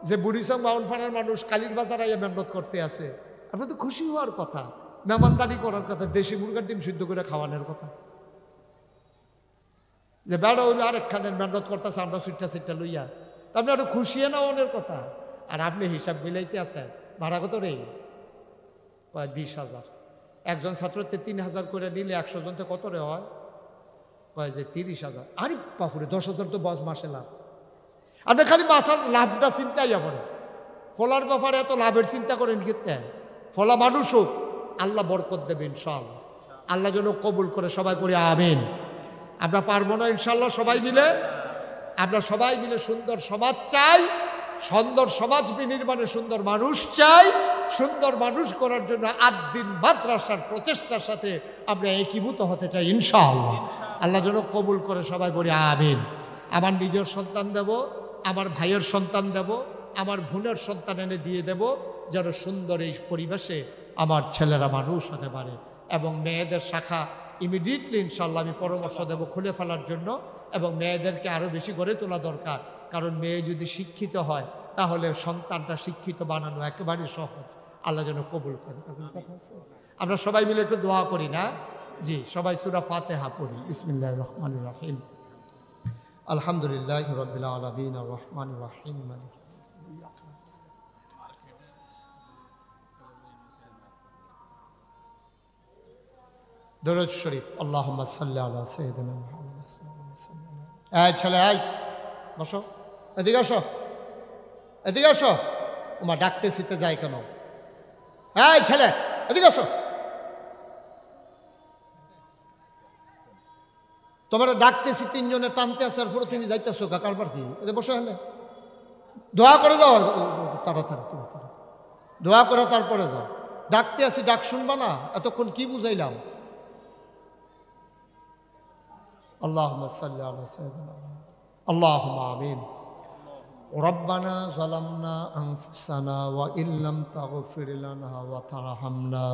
Speaker 1: যে বুড়িসং বাউনফানার মানুষ কালীর বাজার আইয়া মেহনত করতে আছে। আপনারা তো খুশি হওয়ার কথা, মেহমানদারি করার কথা, দেশি মুরগার ডিম সিদ্ধ করে খাওয়ানোর কথা। যে বেড়া হইলো আরেকখানের মেহনত করতেছে, আমরা সিটটা লইয়া, তা আপনি আরো খুশি না অনের কথা। আর আপনি হিসাব মিলাইতে আছেন ভাড়া কত রে? 20,000। একজন ছাত্রতে 3,000 করে নিলে 100 জনতে কত রে হয়? কয় যে 30,000। আরে বাপুরে, 10,000 তো বস মাসে লাভ। আপনি খালি বাসার লাভটা চিন্তাই পড়ে, ফলার ব্যাপারে এত লাভের চিন্তা করেন কিন্তু। ফলা মানুষ হোক, আল্লাহ বরকত দেবে ইনশাআল্লাহ। আল্লাহ যেন কবুল করে, সবাই করে আমিন। আমরা পারবো না ইনশাআল্লাহ সবাই মিলে? আমরা সবাই মিলে সুন্দর সমাজ চাই, সুন্দর সমাজ বিনির্মাণে সুন্দর মানুষ চাই। সুন্দর মানুষ করার জন্য আদ্দিন মাদ্রাসার প্রচেষ্টার সাথে আমরা একীভূত হতে চাই ইনশাআল্লাহ। আল্লাহ যেন কবুল করে, সবাই বলি আমিন। আমার নিজের সন্তান দেব, আমার ভাইয়ের সন্তান দেব, আমার বোনের সন্তান এনে দিয়ে দেব, যেন সুন্দর এই পরিবেশে আমার ছেলেরা মানুষ হতে পারে। এবং মেয়েদের শাখা ইমিডিয়েটলি ইনশাআল্লাহ আমি পরামর্শ দেব খুলে ফেলার জন্য। এবং মেয়েদেরকে আরও বেশি গড়ে তোলা দরকার, কারণ মেয়ে যদি শিক্ষিত হয় তাহলে সন্তানটা শিক্ষিত বানানো একেবারে সহজ। আল্লাহ যেন কবুল করে। আমরা সবাই মিলে একটু দোয়া করি না? জি, সবাই সূরা ফাতিহা পড়ি। বিসমিল্লাহির রহমানির রহিম। আলহামদুলিল্লাহি রাব্বিল আলামিন আর রহমানির রহিম মালিকি দরুদ শরীফ। আল্লাহুম্মা সাল্লি আলা সাইয়্যিদিনা মুহাম্মাদ। এই ছেলে, এই বসো, এদিকে আসো, এদিকে আসো। ওমা ডাকতেছি তো যাই কেন? এই ছেলে, এদিকে আসো। তোমার ডাকতেছি, 3 জনে টানতে আসার পরে তুমি যাইতেছো কারবার কি? এতে বসে হলে দোয়া করে যাও তাড়াতাড়ি, তুমি দোয়া করে তারপরে যাও। ডাকতে আসি, ডাক শুনবা না? এতক্ষণ কি বুঝাইলাম? আল্লাহুম্মা সাল্লি আলা সাইয়্যিদিনা মুহাম্মাদ। আল্লাহুম্মা আমিন। রব্বানা যালামনা আনফুসানা ওয়া ইল্লাম তাগফির লানা ওয়া তারহামনা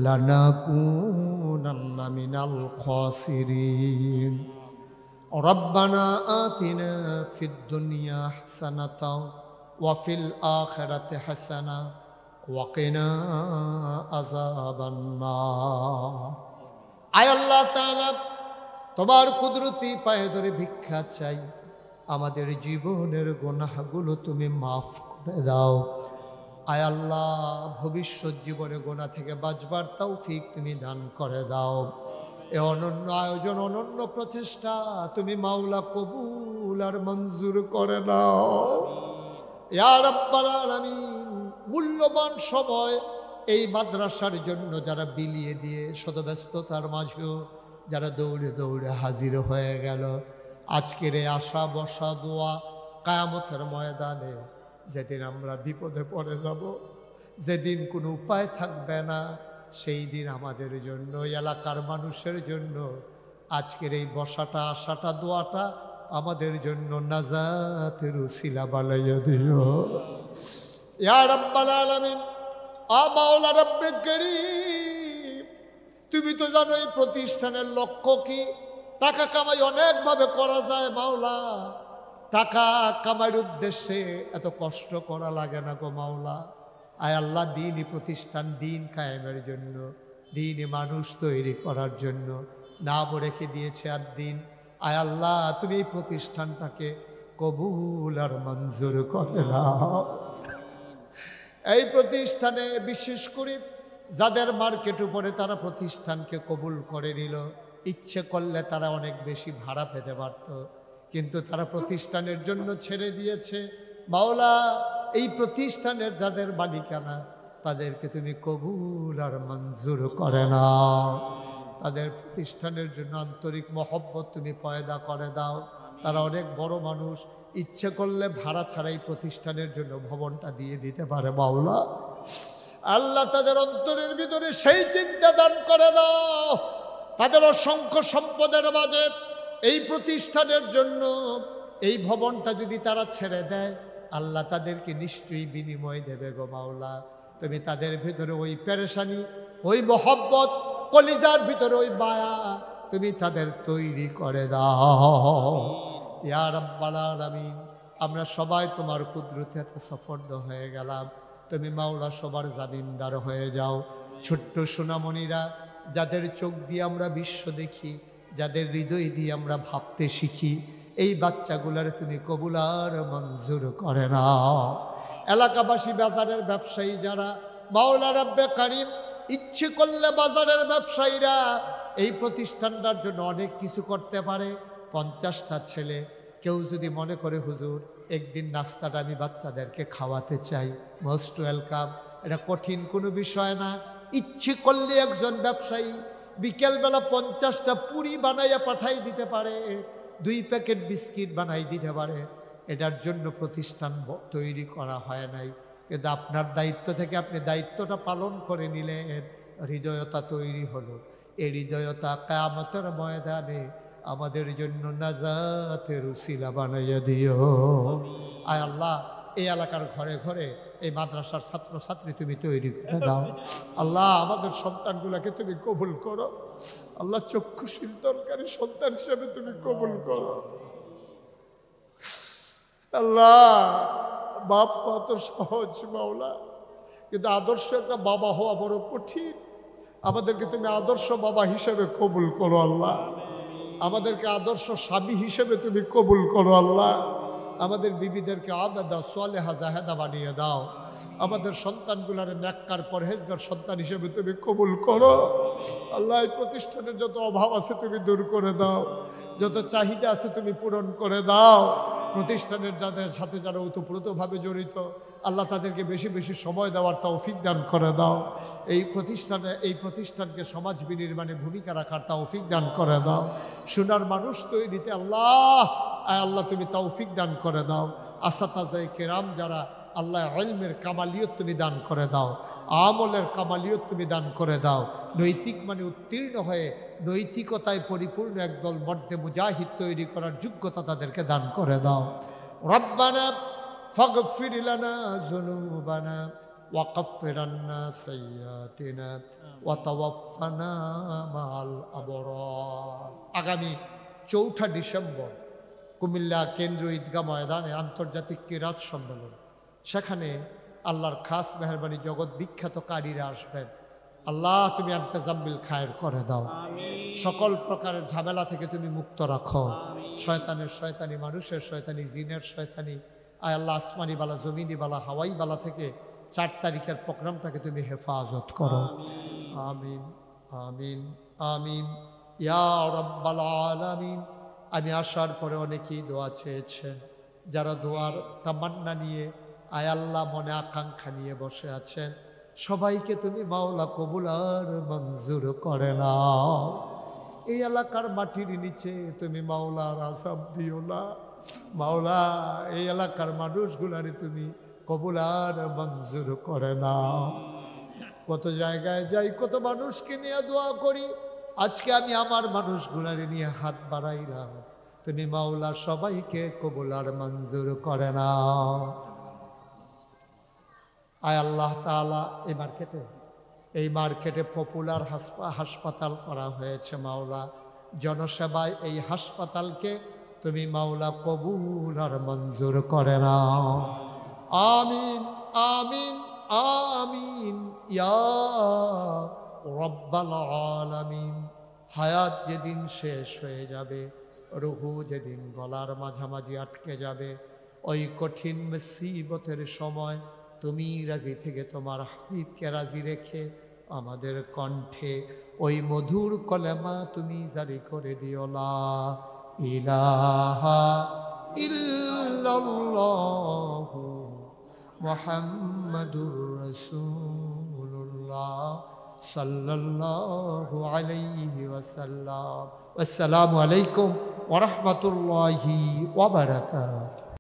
Speaker 1: লানাকুনান্না মিনাল খাসিরিন। রব্বানা আতিনা ফিদ দুনিয়া হাসানাতাও ওয়া ফিল আখিরাতি হাসানা ওয়া কিনা আযাবান নার। আয় আল্লাহ তাআলা, তোমার কুদরতি পায়ে ধরে ভিক্ষা চাই, আমাদের জীবনের গুনাহগুলো তুমি মাফ করে দাও। আয় আল্লাহ, ভবিষ্যৎ জীবনে গুনাহ থেকে বাঁচবার তৌফিক তুমি দান করে দাও। এ অনন্য আয়োজন, অনন্য প্রচেষ্টা তুমি মাওলা কবুল আর মঞ্জুর করে নাও ইয়া রাব্বাল আলামিন। মূল্যবান সময় এই মাদ্রাসার জন্য যারা বিলিয়ে দিয়ে শতব্যস্ততার মাঝেও যারা দৌড়ে দৌড়ে হাজির হয়ে গেল, আজকের এই আশা বসা দোয়া কিয়ামতের ময়দানে যেদিন আমরা বিপদে পড়ে যাব, যেদিন কোনো উপায় থাকবে না, সেই দিন আমাদের জন্য, এলাকার মানুষের জন্য আজকের এই বসাটা, আশাটা, দোয়াটা আমাদের জন্য নাজাতের উসিলা বানাইয়া দিও ইয়া রাব্বাল আলামিন। আ মাওলা রব্বে করিম, তুমি তো জানো এই প্রতিষ্ঠানের লক্ষ্য কি। টাকা কামাই অনেকভাবে করা যায় মাওলা, টাকা কামাইয়ের উদ্দেশ্যে এত কষ্ট করা লাগে না গো মাওলা। আয় আল্লাহ, দ্বীনি প্রতিষ্ঠান, দ্বীন কায়েমের জন্য, দ্বীনি মানুষ তৈরি করার জন্য নাম রেখে দিয়েছে আর দ্বীন। আয় আল্লাহ, তুমি এই প্রতিষ্ঠানটাকে কবুল আর মঞ্জুর করে নাও। এই প্রতিষ্ঠানে বিশেষ করে যাদের মার্কেট উপরে, তারা প্রতিষ্ঠানকে কবুল করে নিল। ইচ্ছে করলে তারা অনেক বেশি ভাড়া পেতে পারত, কিন্তু তারা প্রতিষ্ঠানের জন্য ছেড়ে দিয়েছে। মাওলা, এই প্রতিষ্ঠানের যাদের মালিকানা, তাদেরকে তুমি কবুল আর মঞ্জুর করে নাও। তাদের প্রতিষ্ঠানের জন্য আন্তরিক মহব্বত তুমি পয়দা করে দাও। তারা অনেক বড় মানুষ, ইচ্ছে করলে ভাড়া ছাড়াই প্রতিষ্ঠানের জন্য ভবনটা দিয়ে দিতে পারে মাওলা। আল্লাহ তাদের অন্তরের ভিতরে সেই চিন্তা দান করে দাও, তাদের অসংখ্য সম্পদের মাঝে এই প্রতিষ্ঠানের জন্য এই ভবনটা যদি তারা ছেড়ে দেয়, আল্লাহ তাদেরকে নিশ্চয়ই বিনিময় দেবে গো মাওলা। তুমি তাদের ভিতরে ওই পেরেশানি, ওই মহব্বত, কলিজার ভিতরে ওই মায়া তুমি তাদের তৈরি করে দাও ইয়া রাব্বাল আলামিন। আমরা সবাই তোমার কুদরতে সফর্দ হয়ে গেলাম, তুমি মাওলা সবার জামিনদার হয়ে যাও। ছোট্ট সোনামণিরা, যাদের চোখ দিয়ে আমরা বিশ্ব দেখি, যাদের হৃদয় দিয়ে আমরা ভাবতে শিখি, এই বাচ্চাগুলার তুমি কবুল আর মঞ্জুর করে নাও। এলাকাবাসী, বাজারের ব্যবসায়ী যারা, মাওলা রাব্বে কারিম ইচ্ছে করলে বাজারের ব্যবসায়ীরা এই প্রতিষ্ঠানটার জন্য অনেক কিছু করতে পারে। 50টা ছেলে কেউ যদি মনে করে হুজুর একদিন নাস্তাটা আমি বাচ্চাদেরকে খাওয়াতে চাই, মোস্ট ওয়েলকাম। এটা কঠিন কোনো বিষয় না। ইচ্ছে করলে একজন ব্যবসায়ী বিকেলবেলা 50টা পুরি বানাইয়া পাঠাই দিতে পারে, 2 প্যাকেট বিস্কিট বানাই দিতে পারে। এটার জন্য প্রতিষ্ঠান তৈরি করা হয় নাই, কিন্তু আপনার দায়িত্ব থেকে আপনি দায়িত্বটা পালন করে নিলেন, হৃদয়তা তৈরি হলো। এই হৃদয়তা কিয়ামতের ময়দানে আমাদের জন্য নাজাতের উসিলা বানাইয়া দিও। আয় আল্লাহ, এই এলাকার ঘরে ঘরে এই মাদ্রাসার ছাত্রছাত্রী তুমি তৈরি করে দাও। আল্লাহ, আমাদের সন্তানগুলোকে তুমি কবুল করো। আল্লাহ, চক্ষু চিন্তনকারী সন্তান হিসেবে তুমি কবুল করো। আল্লাহ, বাপ মা তো সহজ মাওলা, কিন্তু আদর্শ একটা বাবা হওয়া বড় কঠিন। আমাদেরকে তুমি আদর্শ বাবা হিসেবে কবুল করো আল্লাহ। আমাদেরকে আদর্শ স্বামী হিসেবে তুমি কবুল করো আল্লাহ। আমাদের বিবিদেরকে আবেদা সালেহা জাহেদা বানিয়ে দাও। আমাদের সন্তানগুলার নেককার পরহেজগার সন্তান হিসেবে তুমি কবুল করো আল্লাহ। এই প্রতিষ্ঠানের যত অভাব আছে তুমি দূর করে দাও, যত চাহিদা আছে তুমি পূরণ করে দাও। প্রতিষ্ঠানের যাদের সাথে যারা ওতপ্রোতভাবে জড়িত, আল্লাহ তাদেরকে বেশি বেশি সময় দেওয়ার তৌফিক দান করে দাও। এই প্রতিষ্ঠানকে সমাজ বিনির্মাণে ভূমিকা রাখার তৌফিক দান করে দাও। সোনার মানুষ তৈরিতে আল্লাহ আল্লাহ তুমি তৌফিক দান করে দাও। আসাতাজায়ে কেরাম যারা, আল্লাহ ইলমের কামালিয়ত তুমি দান করে দাও, আমলের কামালিয়ত তুমি দান করে দাও। নৈতিক মানে উত্তীর্ণ হয়ে নৈতিকতায় পরিপূর্ণ একদল মর্দে মুজাহিদ তৈরি করার যোগ্যতা তাদেরকে দান করে দাও। রব্বানা ফাগফির লানা যুনুবানা ওয়া কাফফির আন্না সাইয়্যাতিনা ওয়া তাওয়াফফানা মাআল আবরার। আগামী 4 ডিসেম্বর কুমিল্লা কেন্দ্রীয় ঈদগাহ ময়দানে আন্তর্জাতিক কিরাত সম্মেলন। সেখানে আল্লাহর খাস মেহরবানি জগৎ বিখ্যাত কারীরা আসবেন। আল্লাহ, তুমি ইন্তজামিল খায়ের করে দাও। সকল প্রকারের ঝামেলা থেকে তুমি মুক্ত রাখো। শয়তানের শয়তানি, মানুষের শয়তানি, জিনের শয়তানি, আয় আল্লাহ আসমানি বালা, জমিনি বালা, হাওয়াই বালা থেকে 4 তারিখের প্রোগ্রামটাকে তুমি হেফাজত করো। আমিন আমিন আমিন ইয়া রাব্বাল আলামিন। আমি আসার পরে অনেকেই দোয়া চেয়েছেন, যারা দোয়ার তামান্না নিয়ে, আয় আল্লাহ মনে আকাঙ্ক্ষা নিয়ে বসে আছেন, সবাইকে তুমি মাওলা কবুল আর মঞ্জুর করে নাও। এই এলাকার মাটির নিচে তুমি মাওলার আযাব দিও না মাওলা। এই এলাকার মানুষগুলারে তুমি কবুল আর মঞ্জুর করে নাও। কত জায়গায় যাই, কত মানুষকে নিয়ে দোয়া করি, আজকে আমি আমার মানুষগুলারে নিয়ে হাত বাড়াইলাম, তুমি মাওলা সবাইকে কবুল আর মঞ্জুর করে নাও। আয় আল্লাহ তাআলা, এই মার্কেটে পপুলার হাসপাতাল করা হয়েছে মাওলা। জনসেবায় এই হাসপাতালকে তুমি মাওলা কবুল আর মঞ্জুর করে নাও। আমিন আমিন আমিন ইয়া রাব্বাল আলামিন। হায়াত যেদিন শেষ হয়ে যাবে, রুহু যেদিন গলার মাঝামাঝি আটকে যাবে, ওই কঠিন মুসিবতের সময় তুমি রাজি থেকে তোমার হাবিবকে রাজি রেখে আমাদের কণ্ঠে ওই মধুর কলেমা তুমি জারি করে দিও, লা ইলাহা ইল্লাল্লাহু মুহাম্মাদুর রাসূলুল্লাহ সাল্লাল্লাহু আলাইহি ওয়াসাল্লাম। আসসালামু আলাইকুম ওয়া রাহমাতুল্লাহি ওয়া বারাকাতুহু।